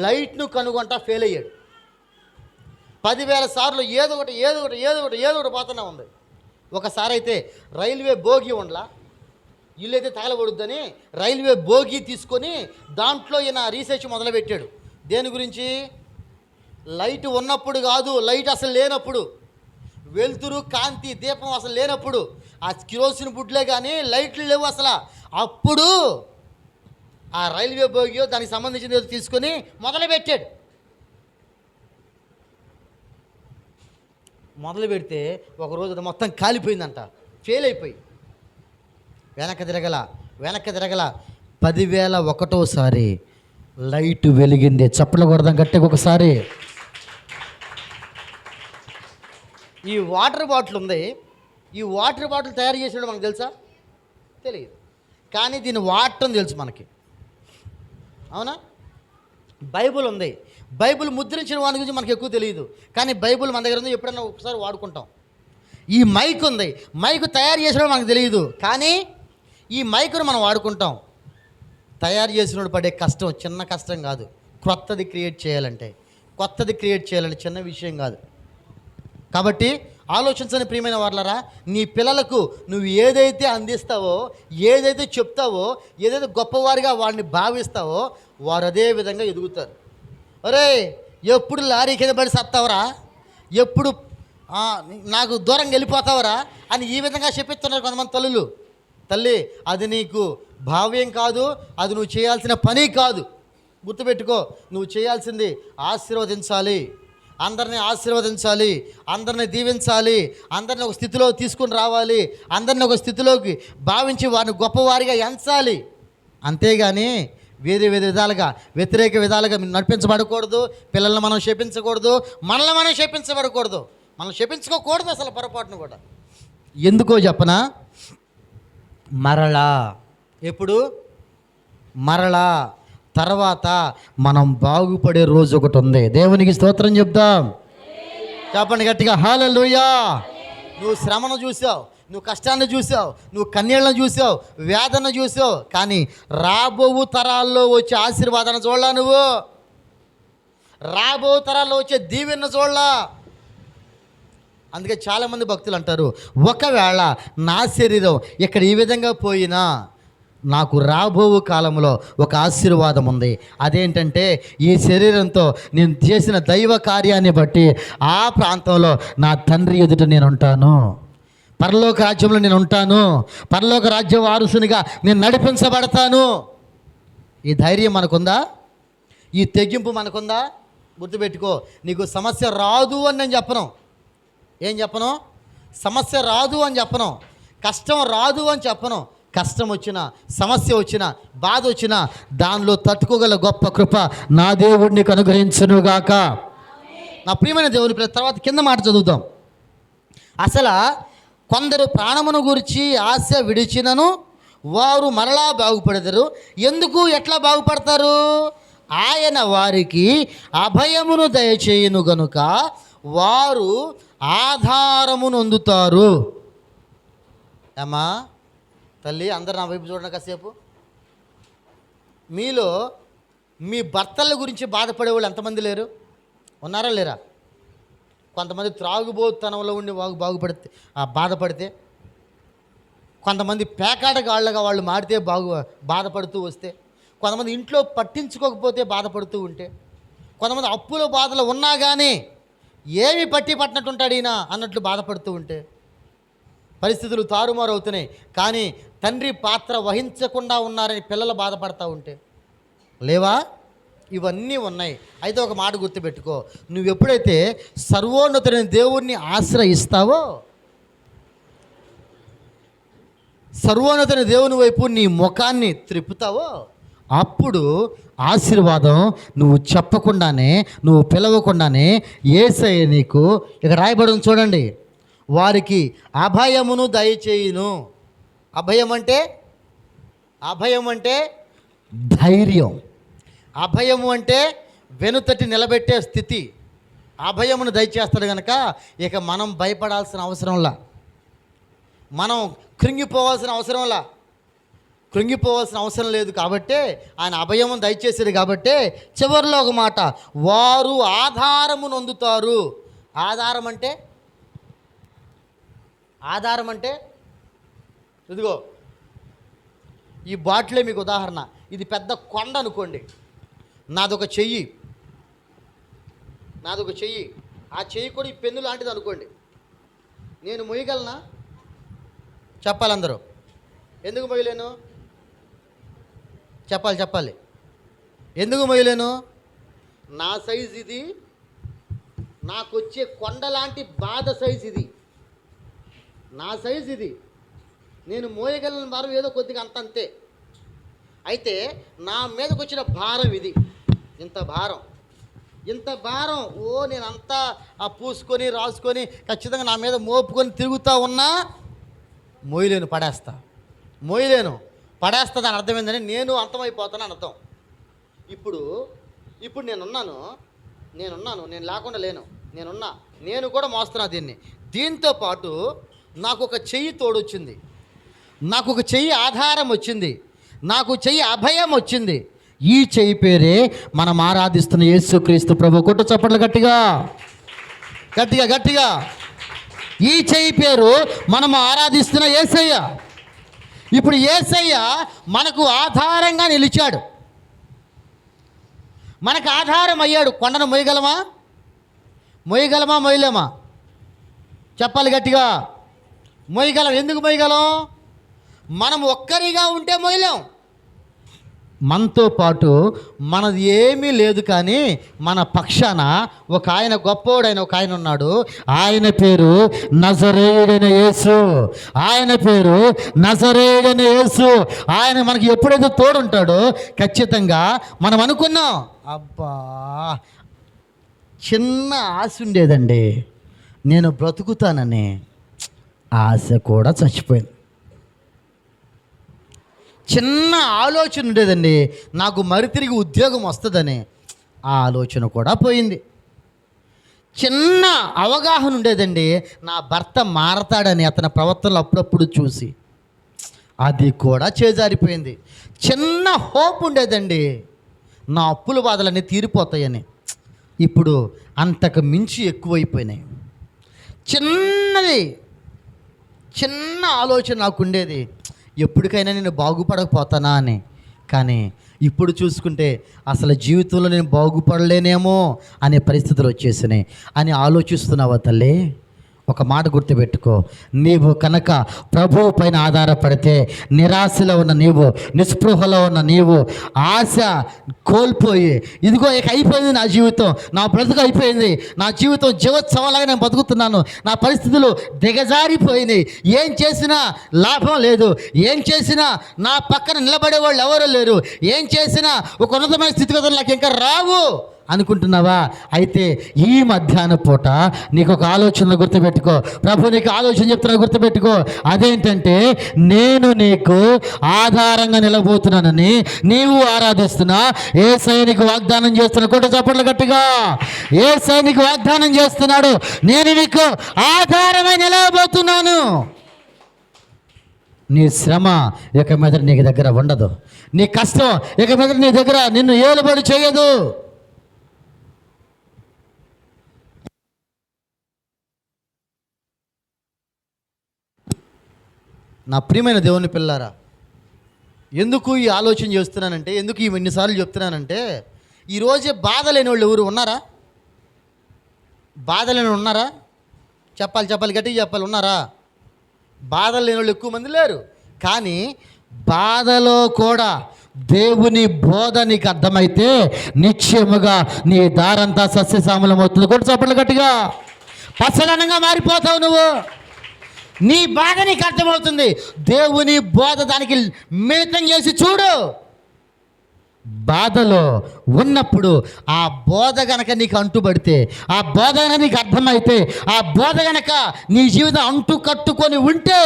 లైట్ను కనుగొంటా ఫెయిల్ అయ్యాడు. 10,000 సార్లు ఏదో ఒకటి పోతూనే ఉంది. ఒకసారి అయితే రైల్వే బోగి ఉండలా, ఇల్లు అయితే తగలబడుద్దని రైల్వే బోగి తీసుకొని దాంట్లో ఈయన రీసెర్చ్ మొదలుపెట్టాడు. దేని గురించి? లైట్ ఉన్నప్పుడు కాదు, లైట్ అసలు లేనప్పుడు, వెలుతురు కాంతి దీపం అసలు లేనప్పుడు, ఆ కిరోసిన్ బుడ్లే కానీ లైట్లు లేవు అసలు, అప్పుడు ఆ రైల్వే బోగియో దానికి సంబంధించిన తీసుకొని మొదలు పెడితే ఒకరోజు మొత్తం కాలిపోయిందంట, ఫెయిల్ అయిపోయి వెనక్కి తిరగల 10,001 లైట్ వెలిగింది. చప్పట్లు కొడదాం గట్టిగా ఒకసారి. ఈ వాటర్ బాటిల్ ఉంది, ఈ వాటర్ బాటిల్ తయారు చేసినాడు మనకు తెలుసా? తెలియదు, కానీ దీన్ని వాడటం తెలుసు మనకి, అవునా? బైబుల్ ఉంది, బైబుల్ ముద్రించిన వాడి గురించి మనకు ఎక్కువ తెలియదు, కానీ బైబుల్ మన దగ్గర ఉంది, ఎప్పుడైనా ఒకసారి వాడుకుంటాం. ఈ మైక్ ఉంది, మైక్ తయారు చేసినప్పుడు మనకు తెలియదు, కానీ ఈ మైకును మనం వాడుకుంటాం. తయారు చేసినప్పుడు పడే కష్టం చిన్న కష్టం కాదు, క్రొత్తది క్రియేట్ చేయాలంటే. కొత్తది క్రియేట్ చేయాలని చిన్న విషయం కాదు. కాబట్టి ఆలోచించని ప్రియమైన వాళ్ళరా, నీ పిల్లలకు నువ్వు ఏదైతే అందిస్తావో, ఏదైతే చెప్తావో, ఏదైతే గొప్పవారిగా వారిని భావిస్తావో వారు అదే విధంగా ఎదుగుతారు. ఒరే, ఎప్పుడు లారీ కింద పడి సత్తావరా, ఎప్పుడు నాకు దూరంగా వెళ్ళిపోతావరా అని ఈ విధంగా చెప్పిస్తున్నారు కొంతమంది తల్లులు. తల్లి, అది నీకు భావ్యం కాదు, అది నువ్వు చేయాల్సిన పని కాదు. గుర్తుపెట్టుకో, నువ్వు చేయాల్సింది ఆశీర్వదించాలి, అందరినీ ఆశీర్వదించాలి, అందరిని దీవించాలి, అందరిని ఒక స్థితిలో తీసుకుని రావాలి, అందరిని ఒక స్థితిలోకి భావించి వారిని గొప్పవారిగా ఎంచాలి. అంతేగాని వేరే విధాలుగా వ్యతిరేక విధాలుగా నడిపించబడకూడదు. పిల్లల్ని మనం శపించకూడదు, మనల్ని మనం శపించబడకూడదు, మనం శపించుకోకూడదు అసలు పొరపాటును కూడా. ఎందుకో చెప్పనా? మరలా, ఎప్పుడు? మరలా తర్వాత మనం బాగుపడే రోజు ఒకటి ఉంది. దేవునికి స్తోత్రం చెప్దాం. చెప్పండి గట్టిగా, హల్లెలూయా. నువ్వు శ్రమను చూసావు, నువ్వు కష్టాన్ని చూసావు, నువ్వు కన్నీళ్ళను చూసావు, వేదన చూసావు, కానీ రాబో తరాల్లో వచ్చే ఆశీర్వాదాన్ని చూడలా, నువ్వు రాబో తరాల్లో వచ్చే దీవెనను చూడలా. అందుకే చాలామంది భక్తులు అంటారు, ఒకవేళ నా శరీరం ఇక్కడ ఈ విధంగా పోయినా నాకు రాబో కాలంలో ఒక ఆశీర్వాదం ఉంది. అదేంటంటే ఈ శరీరంతో నేను చేసిన దైవ కార్యాన్ని బట్టి ఆ ప్రాంతంలో నా తండ్రి ఎదుట నేను ఉంటాను, పరలోక రాజ్యంలో నేను ఉంటాను, పరలోక రాజ్య వారసునిగా నేను నడిపించబడతాను. ఈ ధైర్యం మనకుందా? ఈ తెగింపు మనకుందా? గుర్తుపెట్టుకో, నీకు సమస్య రాదు అని నేను చెప్పను. ఏం చెప్పను? సమస్య రాదు అని చెప్పను, కష్టం రాదు అని చెప్పను. కష్టం వచ్చినా, సమస్య వచ్చినా, బాధ వచ్చినా దానిలో తట్టుకోగల గొప్ప కృప నా దేవుడిని అనుగ్రహించునుగాక. నా ప్రియమైన దేవుని తర్వాత కింద మాట చదువుతాం. అసలు కొందరు ప్రాణమును గురించి ఆశ విడిచినను వారు మరలా బాగుపడతారు. ఎందుకు, ఎట్లా బాగుపడతారు? ఆయన వారికి అభయమును దయచేయును గనుక వారు ఆధారమును పొందుతారు. అమ్మా తల్లి, అందరు నా వైపు చూడండి కాసేపు. మీలో మీ భర్తల గురించి బాధపడే వాళ్ళు ఎంతమంది లేరు? ఉన్నారా లేరా? కొంతమంది త్రాగుబోతనంలో ఉండి బాగుపడితే బాధపడితే, కొంతమంది పేకాటగాళ్ళగా వాళ్ళు మాడితే బాధపడుతూ వస్తే, కొంతమంది ఇంట్లో పట్టించుకోకపోతే బాధపడుతూ ఉంటే, కొంతమంది అప్పుల బాధలు ఉన్నా కానీ ఏమి పట్టినట్టు ఉంటాడు ఈయన అన్నట్లు బాధపడుతూ ఉంటే, పరిస్థితులు తారుమారు అవుతున్నాయి కానీ తండ్రి పాత్ర వహించకుండా ఉన్నారని పిల్లలు బాధపడతా ఉంటే లేవా? ఇవన్నీ ఉన్నాయి. అయితే ఒక మాట గుర్తుపెట్టుకో, నువ్వు ఎప్పుడైతే సర్వోన్నతుడైన దేవుణ్ణి ఆశ్రయిస్తావో, సర్వోన్నతుడైన దేవుని వైపు నీ ముఖాన్ని త్రిప్పుతావో, అప్పుడు ఆశీర్వాదం నువ్వు చెప్పకుండానే, నువ్వు పిలవకుండానే యేసయ్య నీకు, ఇక్కడ రాయబడి చూడండి, వారికి అభయమును దయచేయును. అభయం అంటే ధైర్యం, అభయము అంటే వెనుతటి నిలబెట్టే స్థితి. అభయమును దయచేస్తాడు కనుక ఇక మనం భయపడాల్సిన అవసరంలా, మనం కృంగిపోవాల్సిన అవసరం లేదు. కాబట్టే ఆయన అభయమును దయచేసాడు. కాబట్టే చివరిలో ఒక మాట, వారు ఆధారమును పొందుతారు. ఆధారం అంటే ఇదిగో ఈ బాటిలే మీకు ఉదాహరణ. ఇది పెద్ద కొండ అనుకోండి, నాదొక చెయ్యి, ఆ చెయ్యి కూడా ఈ పెన్ను లాంటిది అనుకోండి. నేను మొయ్యగలనా? చెప్పాలి అందరూ. ఎందుకు మొయ్యలేను? చెప్పాలి. ఎందుకు మొయ్యలేను? నా సైజు ఇది, నాకు వచ్చే కొండ లాంటి బాధ సైజు ఇది, నా సైజు ఇది, నేను మోయగలను భారం ఏదో కొద్దిగా అంతే. అయితే నా మీదకి వచ్చిన భారం ఇది, ఇంత భారం నేనంతా పూసుకొని రాసుకొని ఖచ్చితంగా నా మీద మోపుకొని తిరుగుతూ ఉన్నా మోయలేను, పడేస్తా. దాని అర్థం ఏంటంటే నేను అంతమైపోతాను అర్థం. ఇప్పుడు నేనున్నాను, నేను లేకుండా లేను, నేను కూడా మోస్తున్నా దీన్ని. దీంతో పాటు నాకు ఒక చెయ్యి తోడొచ్చింది, నాకు ఒక చెయ్యి ఆధారం వచ్చింది, నాకు చెయ్యి అభయం వచ్చింది. ఈ చెయ్యి పేరే మనం ఆరాధిస్తున్న యేసుక్రీస్తు ప్రభు. కొట్టు చప్పట్లు గట్టిగా గట్టిగా గట్టిగా. ఈ చెయ్యి పేరు మనము ఆరాధిస్తున్న యేసయ్య. ఇప్పుడు యేసయ్య మనకు ఆధారంగా నిలిచాడు, మనకు ఆధారం అయ్యాడు. కొండను మొయ్యగలమా? మొయ్యగలమా? మొయ్యలేమా? చెప్పాలి గట్టిగా. మొయ్యగలం. ఎందుకు మొయ్యగలం? మనం ఒక్కరిగా ఉంటే మొయ్యలేం. మనతో పాటు మనది ఏమీ లేదు, కానీ మన పక్షాన ఒక ఆయన, గొప్పోడైన ఒక ఆయన ఉన్నాడు. ఆయన పేరు నజరేయుడైన యేసు. ఆయన పేరు నజరేయుడైన యేసు. ఆయన మనకి ఎప్పుడైతే తోడుంటాడో ఖచ్చితంగా మనం అనుకున్నాం, అబ్బా చిన్న ఆశ ఉండేదండి, నేను బ్రతుకుతానని. ఆశ కూడా చచ్చిపోయింది. చిన్న ఆలోచన ఉండేదండి, నాకు మరి తిరిగి ఉద్యోగం వస్తుందని. ఆ ఆలోచన కూడా పోయింది. చిన్న అవగాహన ఉండేదండి, నా భర్త మారతాడని అతని ప్రవర్తనలు అప్పుడప్పుడు చూసి. అది కూడా చేజారిపోయింది. చిన్న హోప్ ఉండేదండి, నా అప్పుల బాధలన్నీ తీరిపోతాయని. ఇప్పుడు అంతకు మించి ఎక్కువైపోయినాయి. చిన్న ఆలోచన నాకు ఉండేది, ఎప్పటికైనా నేను బాగుపడకపోతానా అని. కానీ ఇప్పుడు చూసుకుంటే అసలు జీవితంలో నేను బాగుపడలేనేమో అనే పరిస్థితులు వచ్చేసినాయి అని ఆలోచిస్తున్నావా తల్లి? ఒక మాట గుర్తుపెట్టుకో, నీవు కనుక ప్రభువు పైన ఆధారపడితే, నిరాశలో ఉన్న నీవు, నిస్పృహలో ఉన్న నీవు, ఆశ కోల్పోయి, ఇదిగో ఇక అయిపోయింది నా జీవితం, నా బ్రతుకు అయిపోయింది, నా జీవితం జీవోత్సవంలాగా నేను బతుకుతున్నాను, నా పరిస్థితులు దిగజారిపోయినాయి, ఏం చేసినా లాభం లేదు, ఏం చేసినా నా పక్కన నిలబడే వాళ్ళు ఎవరూ లేరు, ఏం చేసినా ఒక ఉన్నతమైన స్థితిగతులు నాకు ఇంకా రావు అనుకుంటున్నావా? అయితే ఈ మధ్యాహ్న పూట నీకు ఒక ఆలోచన గుర్తుపెట్టుకో. ప్రభు నీకు ఆలోచన చెప్తున్నా, గుర్తుపెట్టుకో. అదేంటంటే, నేను నీకు ఆధారంగా నిలబోతున్నానని నీవు ఆరాధిస్తున్నా యేసయ్య నీకు వాగ్దానం చేస్తున్నా. కొట్టు చప్పట్లు గట్టిగా. యేసయ్య నీకు వాగ్దానం చేస్తున్నాడు, నేను నీకు ఆధారమై నిలబోతున్నాను. నీ శ్రమ ఇక మీద నీ దగ్గర ఉండదు, నీ కష్టం ఇక మీద నీ దగ్గర నిన్ను ఏలుబడి చేయదు. నా ప్రియమైన దేవుని పిల్లారా, ఎందుకు ఈ ఆలోచన చేస్తున్నానంటే, ఎందుకు ఈ ఎన్నిసార్లు చెప్తున్నానంటే, ఈరోజే బాధ లేని వాళ్ళు ఎవరు ఉన్నారా? బాధ లేని ఉన్నారా? చెప్పాలి గట్టిగా చెప్పాలి. ఉన్నారా? బాధ లేని వాళ్ళు ఎక్కువ మంది లేరు. కానీ బాధలో కూడా దేవుని బోధ నీకు అర్థమైతే నిశ్చయముగా నీ దారంతా సస్యశ్యామలం అవుతుంది. కూడా చెప్పండి గట్టిగా. పచ్చదనంగా మారిపోతావు నువ్వు. నీ బాధ నీకు అర్థమవుతుంది. దేవుని బోధ దానికి మిళితం చేసి చూడు. బాధలో ఉన్నప్పుడు ఆ బోధ గనక నీకు అంటుబడితే, ఆ బోధ గనక నీకు అర్థమైతే, ఆ బోధ గనక నీ జీవితం అంటు కట్టుకొని ఉంటే,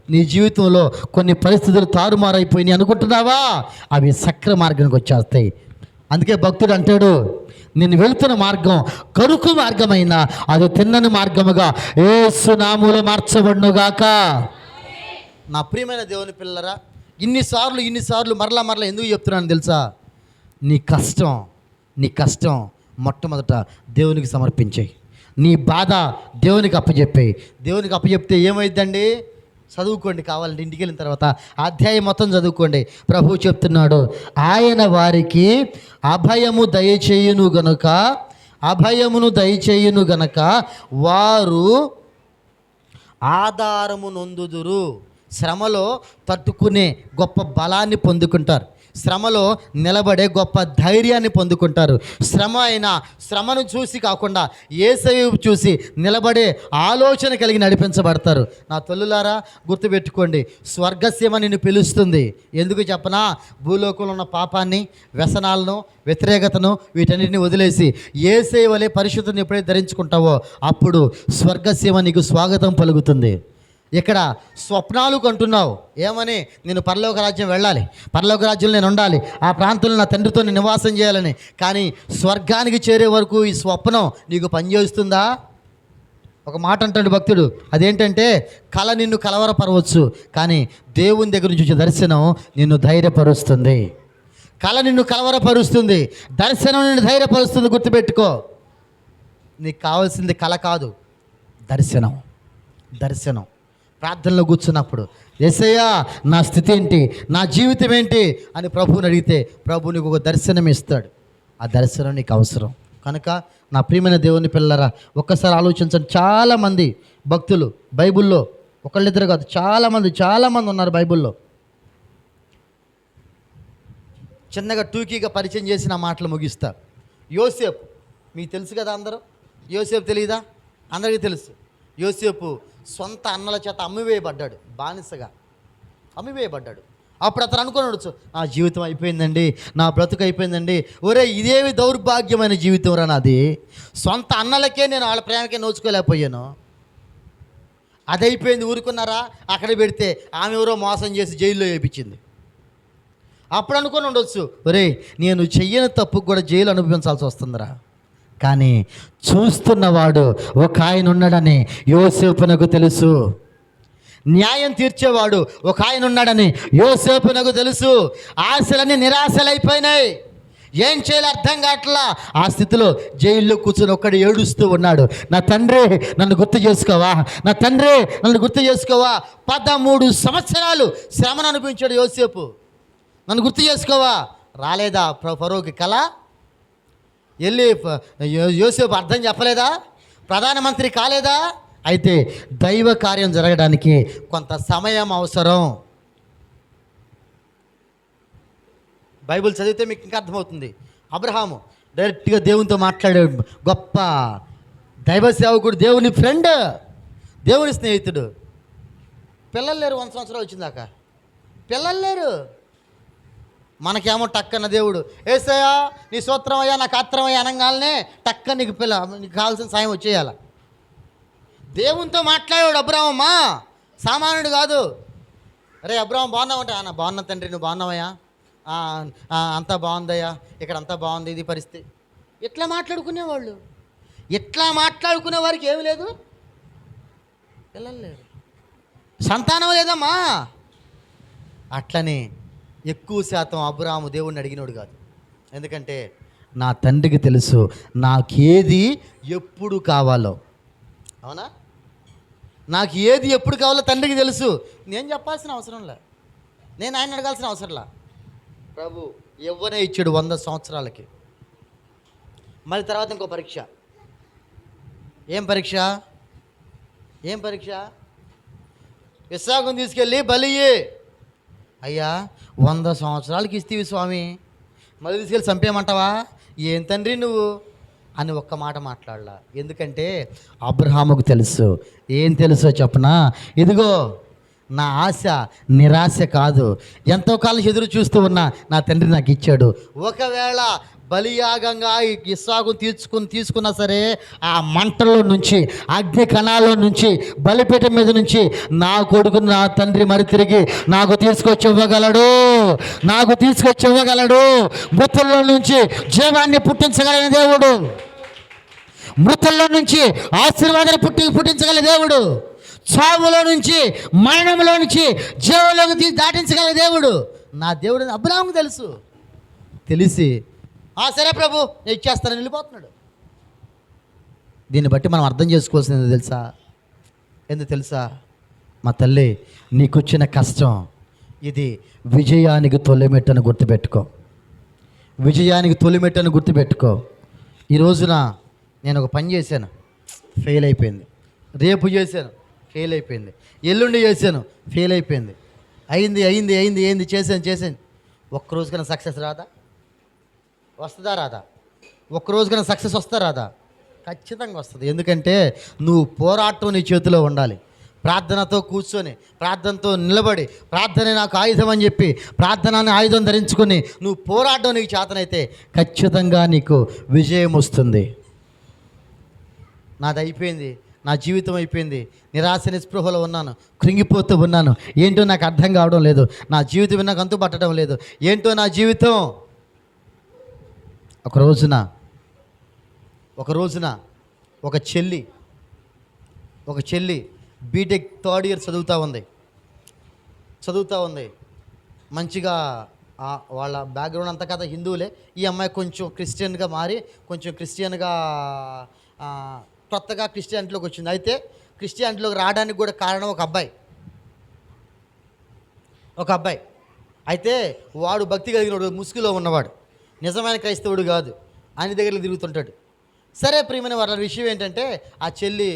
నీ జీవితంలో కొన్ని పరిస్థితులు తారుమారైపోయినాయి అనుకుంటున్నావా? అవి సక్ర మార్గానికి వచ్చేస్తాయి. అందుకే భక్తుడు అంటాడు, నేను వెళుతున్న మార్గం కరుకు మార్గమైన అది తిన్నని మార్గముగా యేసు నామములో మార్చబడునుగాక. నా ప్రియమైన దేవుని పిల్లరా, ఇన్నిసార్లు మరలా ఎందుకు చెప్తున్నాను తెలుసా? నీ కష్టం మొట్టమొదట దేవునికి సమర్పించేయి. నీ బాధ దేవునికి అప్పచెప్పేయి. దేవునికి అప్పచెప్తే ఏమైందండి? చదువుకోండి, కావాలంటే ఇంటికి వెళ్ళిన తర్వాత అధ్యాయం మొత్తం చదువుకోండి. ప్రభువు చెప్తున్నాడు, ఆయన వారికి అభయమును దయచేయును గనక వారు ఆధారము నొందుదురు. శ్రమలో తట్టుకునే గొప్ప బలాన్ని పొందుకుంటారు, శ్రమలో నిలబడే గొప్ప ధైర్యాన్ని పొందుకుంటారు. శ్రమను చూసి కాకుండా యేసయ్య చూసి నిలబడే ఆలోచన కలిగి నడిపించబడతారు. నా తల్లులారా, గుర్తుపెట్టుకోండి, స్వర్గసీమ నిన్ను పిలుస్తుంది. ఎందుకు చెప్పనా? భూలోకంలో ఉన్న పాపాన్ని, వ్యసనాలను, వ్యతిరేకతను, వీటన్నిటిని వదిలేసి యేసయ్య వలె పరిశుద్ధతను ఎప్పుడైతే ధరించుకుంటావో అప్పుడు స్వర్గసీమ నీకు స్వాగతం పలుకుతుంది. ఇక్కడ స్వప్నాలు కంటున్నావు ఏమని? నేను పరలోక రాజ్యం వెళ్ళాలి, పరలోక రాజ్యంలో నేను ఉండాలి, ఆ ప్రాంతంలో నా తండ్రితో నేను నివాసం చేయాలని. కానీ స్వర్గానికి చేరే వరకు ఈ స్వప్నం నీకు పనిచేస్తుందా? ఒక మాట అంటాడు భక్తుడు, అదేంటంటే, కళ నిన్ను కలవరపరవచ్చు, కానీ దేవుని దగ్గర నుంచి వచ్చే దర్శనం నిన్ను ధైర్యపరుస్తుంది. కళ నిన్ను కలవరపరుస్తుంది, దర్శనం నిన్ను ధైర్యపరుస్తుంది. గుర్తుపెట్టుకో, నీకు కావాల్సింది కళ కాదు, దర్శనం. దర్శనం. ప్రార్థనలో కూర్చున్నప్పుడు యేసయ్యా నా స్థితి ఏంటి, నా జీవితం ఏంటి అని ప్రభువుని అడిగితే ప్రభు నీకు ఒక దర్శనం ఇస్తాడు. ఆ దర్శనం నీకు అవసరం. కనుక నా ప్రియమైన దేవుని పిల్లరా, ఒక్కసారి ఆలోచించండి. చాలామంది భక్తులు బైబిల్లో, ఒకళ్ళిద్దరు కాదు, చాలామంది ఉన్నారు బైబిల్లో. చిన్నగా టూకీగా పరిచయం చేసిన మాటలు ముగిస్తా. యోసేపు మీకు తెలుసు కదా, అందరూ. యోసేపు తెలియదా? అందరికీ తెలుసు. యోసేపు సొంత అన్నల చేత అమ్మివేయబడ్డాడు, బానిసగా అమ్మివేయబడ్డాడు. అప్పుడు అతను అనుకున్నాడు, నా జీవితం అయిపోయిందండి, నా బ్రతుకు అయిపోయిందండి. ఒరే, ఇదేమి దౌర్భాగ్యమైన జీవితం రా నాది. సొంత అన్నలకే నేను వాళ్ళ ప్రేమకే నోచుకోలేకపోయాను. అది అయిపోయింది, ఊరుకున్నారా? అక్కడ పెడితే ఆమె ఎవరో మోసం చేసి జైల్లో వేయించింది. అప్పుడు అనుకుని ఉండొచ్చు, ఒరే నేను చెయ్యని తప్పుకు కూడా జైలు అనుభవించాల్సి వస్తుందిరా. కానీ చూస్తున్నవాడు ఒక ఆయన ఉన్నాడని యోసేపునకు తెలుసు. న్యాయం తీర్చేవాడు ఒక ఆయన ఉన్నాడని యోసేపునకు తెలుసు. ఆశలన్నీ నిరాశలైపోయినాయి. ఏం చేయాలో అర్థం కావట్లా. ఆ స్థితిలో జైల్లో కూర్చొని ఒక్కడు ఏడుస్తూ ఉన్నాడు. నా తండ్రి నన్ను గుర్తు చేసుకోవా, నా తండ్రి నన్ను గుర్తు చేసుకోవా. 13 సంవత్సరాలు శ్రమను అనుభవించాడు యోసేపు. నన్ను గుర్తు చేసుకోవా. రాలేదా ఫరోకి కళ? వెళ్ళి యోసేపు అర్థం చెప్పలేదా? ప్రధానమంత్రి కాలేదా? అయితే దైవ కార్యం జరగడానికి కొంత సమయం అవసరం. బైబిల్ చదివితే మీకు ఇంకా అర్థమవుతుంది. అబ్రహాము డైరెక్ట్గా దేవునితో మాట్లాడాడు. గొప్ప దైవ సేవకుడు, దేవుని ఫ్రెండ్, దేవుని స్నేహితుడు. పిల్లలు లేరు, 100 సంవత్సరాలు వచ్చిందాక పిల్లలు లేరు. మనకేమో టక్కన దేవుడు, యేసయ్యా నీ స్తోత్రమయ్యా నాకు ఆత్రమయ్యా అనగానే టక్క నీకు నీకు కావాల్సిన సాయం వచ్చేయాల. దేవునితో మాట్లాడాడు అబ్రాహ్మమ్మా, సామాన్యుడు కాదు. అరే అబ్రాహ్మ బాగున్నావంటే, అన్న బాగున్నా తండ్రి, నువ్వు బాగున్నావయ్యా, అంతా బాగుందయ్యా, ఇక్కడ అంతా బాగుంది, ఇది పరిస్థితి. ఎట్లా మాట్లాడుకునేవాళ్ళు. ఎట్లా మాట్లాడుకునే వారికి ఏమి లేదు, పిల్లలు లేరు, సంతానం లేదమ్మా. అట్లనే ఎక్కువ శాతం అబ్రాహాము దేవుణ్ణి అడిగినోడు కాదు. ఎందుకంటే నా తండ్రికి తెలుసు నాకేది ఎప్పుడు కావాలో. అవునా? నాకు ఏది ఎప్పుడు కావాలో తండ్రికి తెలుసు. నేను చెప్పాల్సిన అవసరంలే, నేను ఆయన అడగాల్సిన అవసరంలా. ప్రభు ఎవరే ఇచ్చాడు 100 సంవత్సరాలకి. మళ్ళీ తర్వాత ఇంకో పరీక్ష. ఏం పరీక్ష? ఇస్సాకుని తీసుకెళ్ళి బలియే. అయ్యా 100 సంవత్సరాలకి ఇస్తేవి స్వామి, మళ్ళీ తీసుకెళ్ళి చంపేయమంటావా? ఏం తండ్రి నువ్వు అని ఒక్క మాట మాట్లాడలా. ఎందుకంటే అబ్రహాముకు తెలుసు. ఏం తెలుసో చెప్పనా? ఇదిగో నా ఆశ నిరాశ కాదు, ఎంతో కాలం ఎదురు చూస్తూ ఉన్నా నా తండ్రి నాకు ఇచ్చాడు. ఒకవేళ బలియాగంగా ఇస్సాకు తీసుకున్నా సరే, ఆ మంటల్లో నుంచి, అగ్ని కణాల్లో నుంచి, బలిపీఠం మీద నుంచి నా కొడుకు నా తండ్రి మరి తిరిగి నాకు తీసుకొచ్చి ఇవ్వగలడు. మృతుల్లో నుంచి జీవాన్ని పుట్టించగలిగిన దేవుడు, మృతుల్లో నుంచి ఆశీర్వాదాన్ని పుట్టించగల దేవుడు, చావులో నుంచి మరణంలో నుంచి జీవంలోకి దాటించగల దేవుడు నా దేవుడు. అబ్రాహాముకు తెలుసు. తెలిసి సరే ప్రభు నేను ఇచ్చేస్తానని వెళ్ళిపోతున్నాడు. దీన్ని బట్టి మనం అర్థం చేసుకోవాల్సింది ఎందుకు తెలుసా? మా తల్లి నీకొచ్చిన కష్టం ఇది విజయానికి తొలిమెట్టని గుర్తుపెట్టుకో. ఈ రోజున నేను ఒక పని చేశాను, ఫెయిల్ అయిపోయింది. రేపు చేశాను, ఫెయిల్ అయిపోయింది. ఎల్లుండి చేశాను, ఫెయిల్ అయిపోయింది. అయింది చేశాను. ఒక్కరోజు కన్నా సక్సెస్ రాదా? ఒక్కరోజు కన్నా సక్సెస్ రాదా? ఖచ్చితంగా వస్తుంది. ఎందుకంటే నువ్వు పోరాటం నీ చేతిలో ఉండాలి. ప్రార్థనతో కూర్చొని, ప్రార్థనతో నిలబడి, ప్రార్థనే నాకు ఆయుధం అని చెప్పి ప్రార్థనని ఆయుధం ధరించుకొని నువ్వు పోరాటం నీకు చేతనైతే ఖచ్చితంగా నీకు విజయం వస్తుంది. నాది అయిపోయింది, నా జీవితం అయిపోయింది, నిరాశ నిస్పృహలో ఉన్నాను, కృంగిపోతూ ఉన్నాను, ఏంటో నాకు అర్థం కావడం లేదు, నా జీవితం నాకు అంతు పట్టడం లేదు, ఏంటో నా జీవితం. ఒక రోజున ఒక చెల్లి బీటెక్ 3rd ఇయర్ చదువుతూ ఉంది. మంచిగా వాళ్ళ బ్యాక్గ్రౌండ్ అంతా కదా హిందువులే. ఈ అమ్మాయి కొంచెం క్రిస్టియన్గా మారి కొంచెం క్రిస్టియన్గా ఆ, కొత్తగా క్రిస్టియానిటీలోకి వచ్చింది. అయితే క్రిస్టియానిటీలోకి రావడానికి కూడా కారణం ఒక అబ్బాయి. అయితే వాడు భక్తి కలిగినవాడు, ముసుగులో ఉన్నవాడు, నిజమైన క్రైస్తవుడు కాదు, అన్ని దగ్గర తిరుగుతుంటాడు. సరే ప్రియమైన వాళ్ళ విషయం ఏంటంటే, ఆ చెల్లి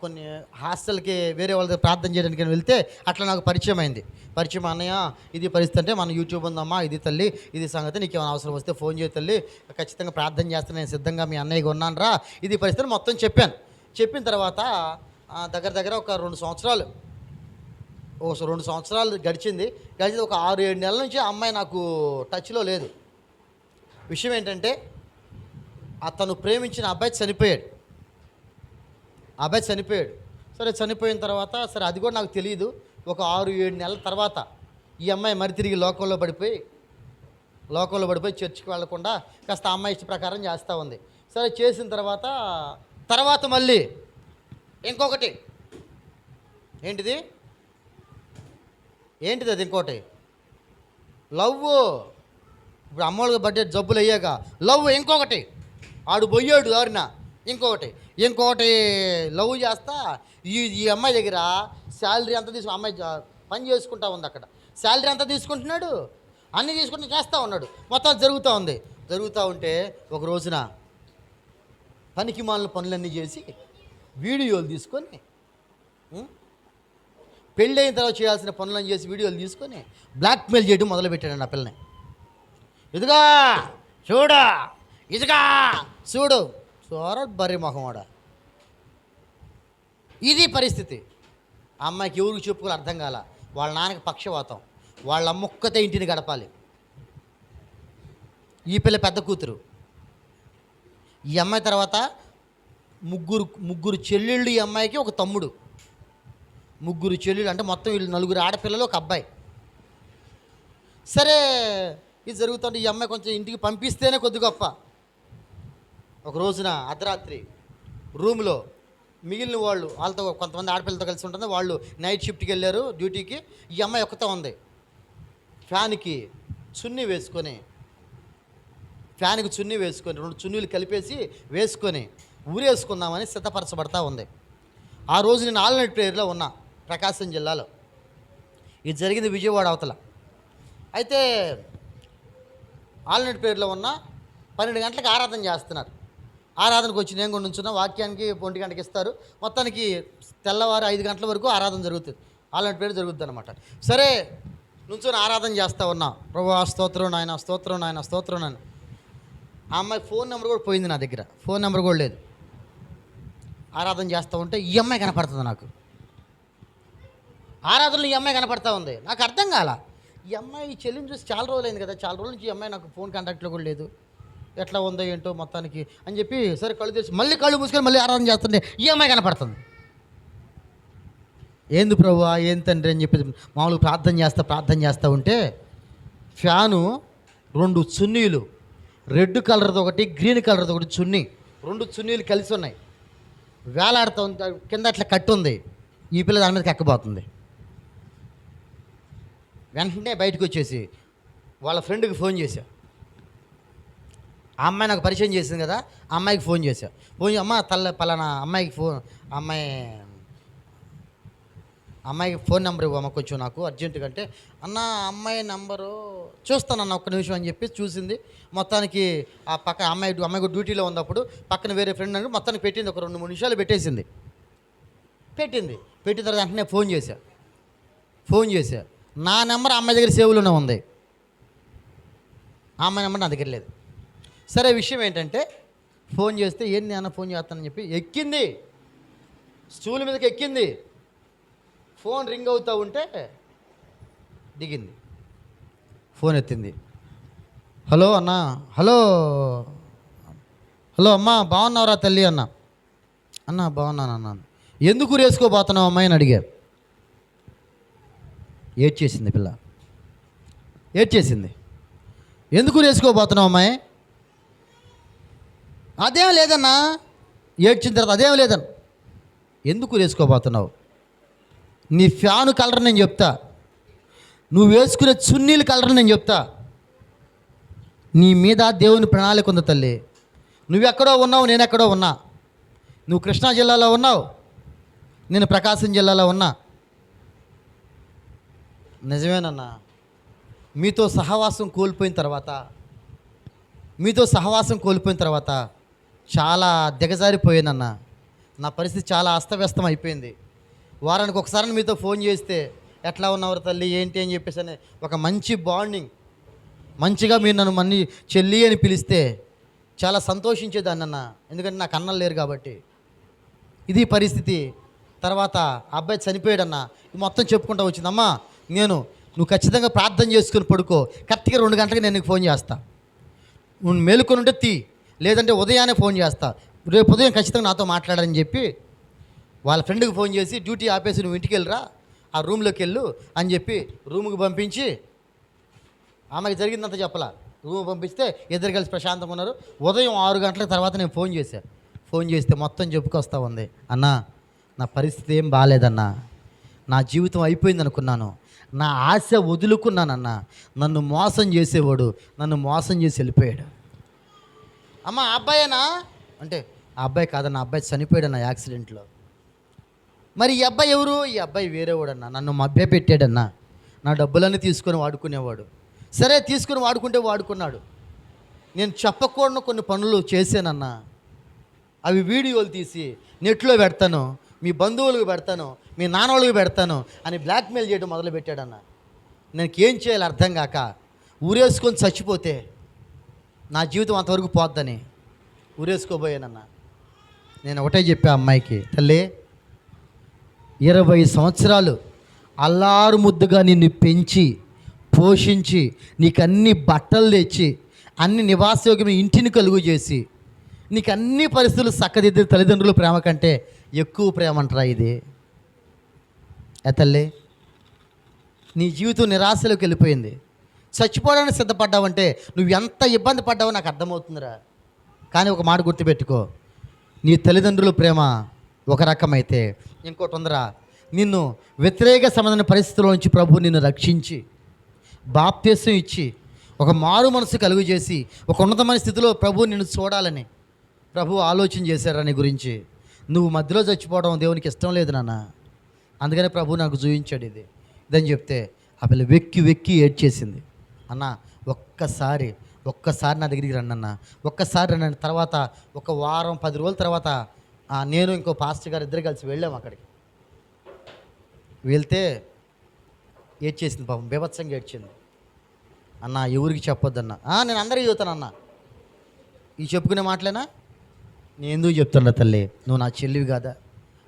కొన్ని హాస్టల్కి వేరే వాళ్ళ దగ్గర ప్రార్థన చేయడానికి వెళ్తే అట్లా నాకు పరిచయం అయింది. పరిచయం, అన్నయ్య ఇది పరిస్థితి అంటే, మన యూట్యూబ్ ఉందమ్మా, ఇది తల్లి, ఇది సంగతి, నీకు ఏమైనా అవసరం వస్తే ఫోన్ చేయ తల్లి, ఖచ్చితంగా ప్రార్థన చేస్తాను, నేను సిద్ధంగా మీ అన్నయ్యగా ఉన్నాను రా, ఇది పరిస్థితి మొత్తం చెప్పాను. చెప్పిన తర్వాత దగ్గర దగ్గర ఒక 2 సంవత్సరాలు గడిచింది. ఒక 6-7 నెలల నుంచి ఆ అమ్మాయి నాకు టచ్లో లేదు. విషయం ఏంటంటే, అతను ప్రేమించిన అబ్బాయి చనిపోయాడు. సరే చనిపోయిన తర్వాత, సరే అది కూడా నాకు తెలియదు, ఒక 6-7 నెలల తర్వాత ఈ అమ్మాయి మరి తిరిగి లోకంలో పడిపోయి చర్చికి వెళ్లకుండా కాస్త ఆ అమ్మాయి ఇష్ట ప్రకారం చేస్తూ ఉంది. సరే చేసిన తర్వాత మళ్ళీ ఇంకొకటి ఏంటిది అది ఇంకోటి లవ్. ఇప్పుడు అమ్మోళ్ళకి బడ్డే జబ్బులు అయ్యాక లవ్ ఇంకొకటి, ఆడు పోయాడు దారిన ఇంకొకటి లవ్ చేస్తా. ఈ అమ్మాయి దగ్గర శాలరీ అంతా అమ్మాయి పని చేసుకుంటా ఉంది. అక్కడ శాలరీ అంతా తీసుకుంటున్నాడు, అన్నీ తీసుకుంటూ చేస్తూ ఉన్నాడు. మొత్తం జరుగుతూ ఉంటే ఒక రోజున పనికి మాలిన పనులన్నీ చేసి వీడియోలు తీసుకొని, పెళ్ళి అయిన తర్వాత చేయాల్సిన పనులను చేసి వీడియోలు తీసుకొని బ్లాక్మెయిల్ చేయడం మొదలుపెట్టాడు ఆ పిల్లని. ఇదిగా చూడు బర్రె మొహమాడ. ఇది పరిస్థితి. ఆ అమ్మాయికి ఎవరికి చెప్పుకోవాలి అర్థం కాల. వాళ్ళ నాన్నకి పక్షవాతం, వాళ్ళ అమ్మ ఒక్కతే ఇంటిని గడపాలి. ఈ పిల్ల పెద్ద కూతురు. ఈ అమ్మాయి తర్వాత ముగ్గురు చెల్లెళ్ళు, ఈ అమ్మాయికి ఒక తమ్ముడు, ముగ్గురు చెల్లెళ్ళు, అంటే మొత్తం వీళ్ళు 4 ఆడపిల్లలు, ఒక అబ్బాయి. సరే ఇది జరుగుతుంటే ఈ అమ్మాయి కొంచెం ఇంటికి పంపిస్తేనే కొద్ది గొప్ప. ఒక రోజున అర్ధరాత్రి రూమ్లో మిగిలిన వాళ్ళతో కొంతమంది ఆడపిల్లలతో కలిసి ఉంటుంది, వాళ్ళు నైట్ షిఫ్ట్కి వెళ్ళారు డ్యూటీకి. ఈ అమ్మాయి ఒక్కతో ఉంది. ఫ్యాన్కి చున్నీ వేసుకొని 2 చున్నీలు కలిపేసి వేసుకొని ఊరేసుకుందామని సిద్ధపరచబడతా ఉంది. ఆ రోజు నేను ఆల్నైట్ ప్రేయర్లో ఉన్నా, ప్రకాశం జిల్లాలో. ఇది జరిగింది విజయవాడ అవతల. అయితే ఆల్నైట్ ప్రేయర్లో ఉన్న 12 గంటలకు ఆరాధన చేస్తున్నారు. ఆరాధనకు వచ్చి నేను కూడా నుంచున్నా. వాక్యానికి 1 గంటకి ఇస్తారు. మొత్తానికి తెల్లవారు 5 గంటల వరకు ఆరాధన జరుగుతుంది, ఆల్నైట్ ప్రేయర్ జరుగుతుంది అనమాట. సరే నుంచుని ఆరాధన చేస్తూ ఉన్నా. ప్రభువా స్తోత్రం నాయన, స్తోత్రం నాయన, స్తోత్రం నాయన. ఆ అమ్మాయి ఫోన్ నెంబర్ కూడా పోయింది, నా దగ్గర ఫోన్ నెంబర్ కూడా లేదు. ఆరాధన చేస్తూ ఉంటే ఈ అమ్మాయి కనపడుతుంది నాకు. ఆరాధనలో ఈ అమ్మాయి కనపడతా ఉంది. నాకు అర్థం కాల, ఈ అమ్మాయి చెల్లిని చూసి చాలా రోజులైంది కదా, చాలా రోజుల నుంచి ఈ అమ్మాయి నాకు ఫోన్ కాంటాక్ట్లో కూడా లేదు, ఎట్లా ఉందో ఏంటో మొత్తానికి అని చెప్పి సరే కళ్ళు తెరిచి మళ్ళీ కళ్ళు మూసుకొని మళ్ళీ ఆరాధన చేస్తుంటే ఈ అమ్మాయి కనపడుతుంది. ఏంది ప్రభువా, ఏం తండ్రి అని చెప్పి మామూలుగా ప్రార్థన చేస్తూ ఉంటే ఫ్యాను 2 చున్నీలు, రెడ్ కలర్ది ఒకటి, గ్రీన్ కలర్ది ఒకటి చున్నీ, 2 చున్నీలు కలిసి ఉన్నాయి, వేలాడుతూ ఉంది. కింద అట్లా కట్టు ఉంది. ఈ పిల్ల దాని మీదకి ఎక్కబోతుంది. వెంటనే బయటకు వచ్చేసి వాళ్ళ ఫ్రెండ్కి ఫోన్ చేశా. ఆ అమ్మాయి నాకు పరిచయం చేసింది కదా, ఆ అమ్మాయికి ఫోన్ చేశా. అమ్మ పలానా అమ్మాయికి అమ్మాయికి ఫోన్ నెంబర్ ఇవ్వమ్మ కొంచెం నాకు అర్జెంటుగా. అంటే అన్న అమ్మాయి నెంబరు చూస్తానన్న ఒక్క నిమిషం అని చెప్పి చూసింది. మొత్తానికి ఆ పక్క అమ్మాయి డ్యూటీలో ఉన్నప్పుడు పక్కన వేరే ఫ్రెండ్ అంటే మొత్తానికి పెట్టింది. ఒక 2-3 నిమిషాలు పెట్టిన తర్వాత వెంటనే ఫోన్ చేశా. నా నెంబర్ అమ్మాయి దగ్గర సేవ్లోనే ఉంది, ఆ అమ్మాయి నెంబర్ నా దగ్గర లేదు. సరే విషయం ఏంటంటే, ఫోన్ చేస్తే ఏంది అన్న ఫోన్ చేస్తానని చెప్పి ఎక్కింది, స్టూల్ మీదకి ఎక్కింది. ఫోన్ రింగ్ అవుతూ ఉంటే దిగింది, ఫోన్ ఎత్తింది. హలో అన్నా, హలో అమ్మా బాగున్నావురా తల్లి అన్న బాగున్నాను అన్నాను. ఎందుకు రేసుకోబోతున్నావు అమ్మాయి అని అడిగా. ఏడ్చేసింది పిల్ల, ఎందుకు రేసుకోబోతున్నావు అమ్మాయి? అదేం లేదన్నా. ఏడ్చిన తర్వాత అదేం లేదన్న. ఎందుకు రేసుకోబోతున్నావు? నీ ఫ్యాను కలర్ నేను చెప్తా, నువ్వు వేసుకునే చున్నీల కలర్ నేను చెప్తా, నీ మీద దేవుని ప్రణాళిక ఉంది తల్లి. నువ్వెక్కడో ఉన్నావు, నేను ఎక్కడో ఉన్నా. నువ్వు కృష్ణా జిల్లాలో ఉన్నావు, నేను ప్రకాశం జిల్లాలో ఉన్నా. నిజమేనన్నా. మీతో సహవాసం కోల్పోయిన తర్వాత చాలా దిగజారిపోయానన్నా. నా పరిస్థితి చాలా అస్తవ్యస్తం అయిపోయింది. వారానికి ఒకసారి మీతో ఫోన్ చేస్తే ఎట్లా ఉన్నవారు తల్లి ఏంటి అని చెప్పేసి అని ఒక మంచి బాండింగ్, మంచిగా మీరు నన్ను మన్ని చెల్లి అని పిలిస్తే చాలా సంతోషించేదాన్ని అన్న. ఎందుకంటే నాకు అన్నలు లేరు కాబట్టి. ఇది పరిస్థితి. తర్వాత అబ్బాయి చనిపోయాడన్నా. ఇది మొత్తం చెప్పుకుంటూ వచ్చిందమ్మా. నువ్వు ఖచ్చితంగా ప్రార్థన చేసుకుని పడుకో, కరెక్ట్గా 2 గంటలకు నేను నీకు ఫోన్ చేస్తా. నువ్వు మేలుకొని ఉంటే తీ, లేదంటే ఉదయాన్నే ఫోన్ చేస్తా, రేపు ఉదయం ఖచ్చితంగా నాతో మాట్లాడాలని చెప్పి వాళ్ళ ఫ్రెండ్కి ఫోన్ చేసి డ్యూటీ ఆపేసి నువ్వు ఇంటికి వెళ్ళరా, ఆ రూమ్లోకి వెళ్ళు అని చెప్పి రూమ్కి పంపించి, ఆమెకి జరిగిందంత చెప్పలా, రూమ్ పంపిస్తే ఇద్దరు కలిసి ప్రశాంతంగా ఉన్నారు. ఉదయం 6 గంటల తర్వాత నేను ఫోన్ చేస్తే మొత్తం చెప్పుకొస్తా ఉంది. అన్నా నా పరిస్థితి ఏం బాగాలేదన్నా, నా జీవితం అయిపోయింది అనుకున్నాను, నా ఆశ వదులుకున్నానన్నా, నన్ను మోసం చేసేవాడు నన్ను మోసం చేసి వెళ్ళిపోయాడు. అమ్మ ఆ అబ్బాయేనా అంటే ఆ అబ్బాయి కాదన్న, అబ్బాయి చనిపోయాడన్న యాక్సిడెంట్లో. మరి ఈ అబ్బాయి ఎవరు? ఈ అబ్బాయి వేరేవాడన్నా, నన్ను మభ్య పెట్టాడన్నా, నా డబ్బులన్నీ తీసుకొని వాడుకునేవాడు. సరే తీసుకుని వాడుకుంటే వాడుకున్నాడు. నేను చెప్పకూడని కొన్ని పనులు చేశానన్నా, అవి వీడియోలు తీసి నెట్లో పెడతాను, మీ బంధువులకు పెడతాను, మీ నాన్నోళ్ళకి పెడతాను అని బ్లాక్మెయిల్ చేయడం మొదలుపెట్టాడన్న. నాకేం చేయాలి అర్థం కాక ఊరేసుకొని చచ్చిపోతే నా జీవితం అంతవరకు పోద్దని ఊరేసుకోబోయానన్నా. నేను ఒకటే చెప్పా అమ్మాయికి, తల్లి 20 సంవత్సరాలు అల్లారు ముద్దుగా నిన్ను పెంచి పోషించి నీకు అన్ని బట్టలు తెచ్చి అన్ని నివాసయోగ్యమైన ఇంటిని కలుగు చేసి నీకు అన్ని పరిస్థితులు చక్కదిద్దిన తల్లిదండ్రుల ప్రేమ కంటే ఎక్కువ ప్రేమ అంటారా ఇది? తల్లి నీ జీవితం నిరాశలోకి వెళ్ళిపోయింది, చచ్చిపోవడానికి సిద్ధపడ్డావంటే నువ్వు ఎంత ఇబ్బంది పడ్డావో నాకు అర్థమవుతుందిరా. కానీ ఒక మాట గుర్తుపెట్టుకో, నీ తల్లిదండ్రుల ప్రేమ ఒక రకమైతే ఇంకోటి ఉందిరా, నిన్ను వ్యతిరేక సంబంధమైన పరిస్థితుల నుంచి ప్రభు నిన్ను రక్షించి బాప్త్యసం ఇచ్చి ఒక మారు మనసు కలుగు చేసి ఒక ఉన్నతమైన స్థితిలో ప్రభు నిన్ను చూడాలని ప్రభు ఆలోచన చేశారా నీ గురించి. నువ్వు మధ్యలో చచ్చిపోవడం దేవునికి ఇష్టం లేదు నాన్న, అందుకనే ప్రభు నాకు చూపించాడు ఇదని చెప్తే ఆ పిల్ల వెక్కి ఏడ్చేసింది. అన్న ఒక్కసారి నా దగ్గరికి రండి అన్న, ఒక్కసారి రండి. తర్వాత ఒక వారం 10 రోజుల తర్వాత నేను ఇంకో పాస్టర్ గారు ఇద్దరు కలిసి వెళ్ళాము. అక్కడికి వెళ్తే ఏడ్చేసింది, పాపం బీభత్సంగా ఏడ్చింది. అన్న ఎవరికి చెప్పొద్దన్న. నేను అందరికీ చెబుతానన్న, ఈ చెప్పుకునే మాటలేనా? నేను ఎందుకు చెప్తాను తల్లి, నువ్వు నా చెల్లివి కాదా,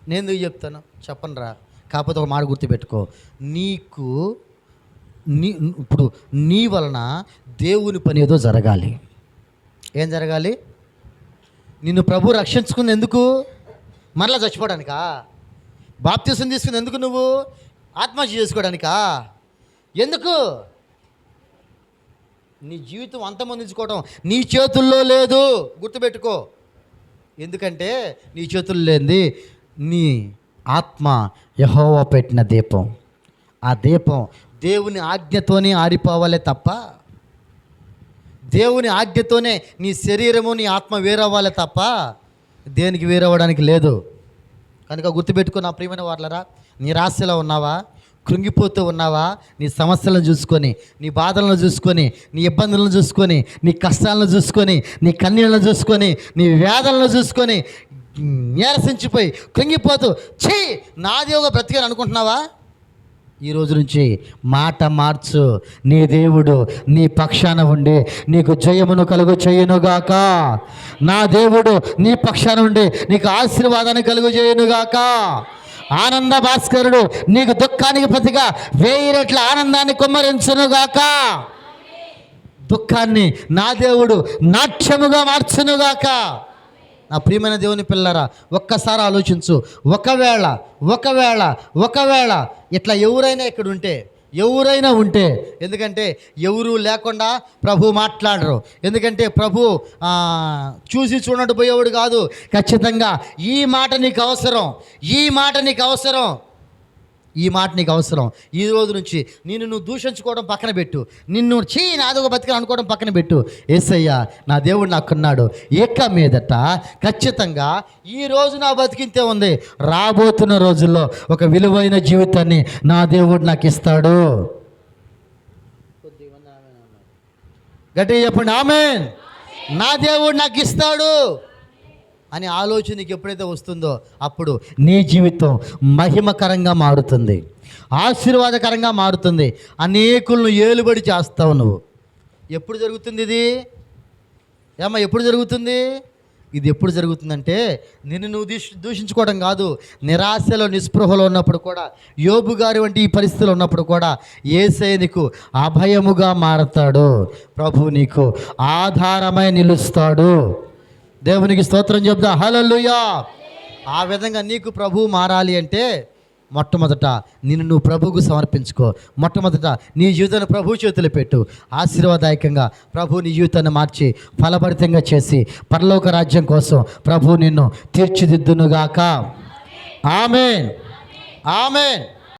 నేను ఎందుకు చెప్తాను? చెప్పను రా. కాకపోతే ఒక మాట గుర్తుపెట్టుకో, ఇప్పుడు నీ వలన దేవుని పని ఏదో జరగాలి. ఏం జరగాలి? నిన్ను ప్రభు రక్షించుకుంది ఎందుకు? మరలా చచ్చిపోవడానికా? బాప్తిసం తీసుకుంది ఎందుకు? నువ్వు ఆత్మహత్య చేసుకోవడానికా? ఎందుకు? నీ జీవితం అంతమొందించుకోవడం నీ చేతుల్లో లేదు, గుర్తుపెట్టుకో. ఎందుకంటే నీ చేతుల్లో లేనిది నీ ఆత్మ యెహోవా పెట్టిన దీపం. ఆ దీపం దేవుని ఆజ్ఞతోనే ఆరిపోవాలే తప్ప, దేవుని ఆజ్ఞతోనే నీ శరీరము నీ ఆత్మ వేరవ్వాలే తప్ప దేనికి వేరవ్వడానికి లేదు. కనుక గుర్తుపెట్టుకో నా ప్రియమైన వాళ్ళరా, నిరాశలో ఉన్నావా, కృంగిపోతూ ఉన్నావా, నీ సమస్యలను చూసుకొని, నీ బాధలను చూసుకొని, నీ ఇబ్బందులను చూసుకొని, నీ కష్టాలను చూసుకొని, నీ కన్నీళ్ళను చూసుకొని, నీ వేదనలను చూసుకొని నీరసించిపోయి కృంగిపోతూ ఛీ నాది ఒక బ్రతికాను అనుకుంటున్నావా? ఈ రోజు నుంచి మాట మార్చు. నీ దేవుడు నీ పక్షాన ఉండి నీకు జయమును కలుగు చేయునుగాక. నా దేవుడు నీ పక్షాన ఉండి నీకు ఆశీర్వాదాన్ని కలుగు చేయునుగాక. ఆనంద భాస్కరుడు నీకు దుఃఖానికి ప్రతిగా 1000 రెట్ల ఆనందాన్ని కుమ్మరించునుగాక. దుఃఖాన్ని నా దేవుడు నాట్యముగా మార్చునుగాక. నా ప్రియమైన దేవుని పిల్లరా, ఒక్కసారి ఆలోచించు. ఒకవేళ ఇట్లా ఎవరైనా ఇక్కడ ఉంటే, ఎవరైనా ఉంటే, ఎందుకంటే ఎవరు లేకుండా ప్రభు మాట్లాడరు. ఎందుకంటే ప్రభు చూసి చూడట్టు పోయేవాడు కాదు. ఖచ్చితంగా ఈ మాట నీకు అవసరం. ఈ మాట నీకు అవసరం. ఈ రోజు నుంచి నువ్వు దూషించుకోవడం పక్కన పెట్టు. నిన్ను నాదొక బతికి అనుకోవడం పక్కన పెట్టు. యేసయ్య నా దేవుడు నాకున్నాడు, ఇక మీదట ఖచ్చితంగా ఈ రోజు నా బతికింతే ఉంది, రాబోతున్న రోజుల్లో ఒక విలువైన జీవితాన్ని నా దేవుడు నాకు ఇస్తాడు. గట్టిగా చెప్పండి ఆమేన్. నా దేవుడు నాకు ఇస్తాడు అని ఆలోచన నీకు ఎప్పుడైతే వస్తుందో అప్పుడు నీ జీవితం మహిమకరంగా మారుతుంది, ఆశీర్వాదకరంగా మారుతుంది. అనేకులను ఏలుబడి చేస్తావు నువ్వు. ఎప్పుడు జరుగుతుంది ఇది? ఎప్పుడు జరుగుతుంది ఇది? ఎప్పుడు జరుగుతుందంటే నువ్వు దూషించుకోవడం కాదు, నిరాశలో నిస్పృహలో ఉన్నప్పుడు కూడా, యోబు గారి వంటి ఈ పరిస్థితులు ఉన్నప్పుడు కూడా యేసయ్య నీకు అభయముగా మారతాడు. ప్రభు నీకు ఆధారమై నిలుస్తాడు. దేవునికి స్తోత్రం చెప్తా, హల్లెలూయా. ఆ విధంగా నీకు ప్రభువు మారాలి అంటే మొట్టమొదట నువ్వు ప్రభువుకు సమర్పించుకో. మొట్టమొదట నీ జీవితాన్ని ప్రభు చేతులు పెట్టు. ఆశీర్వాదాయకంగా ప్రభు నీ జీవితాన్ని మార్చి ఫలభరితంగా చేసి పరలోక రాజ్యం కోసం ప్రభు నిన్ను తీర్చిదిద్దునుగాక. ఆమేన్, ఆమేన్.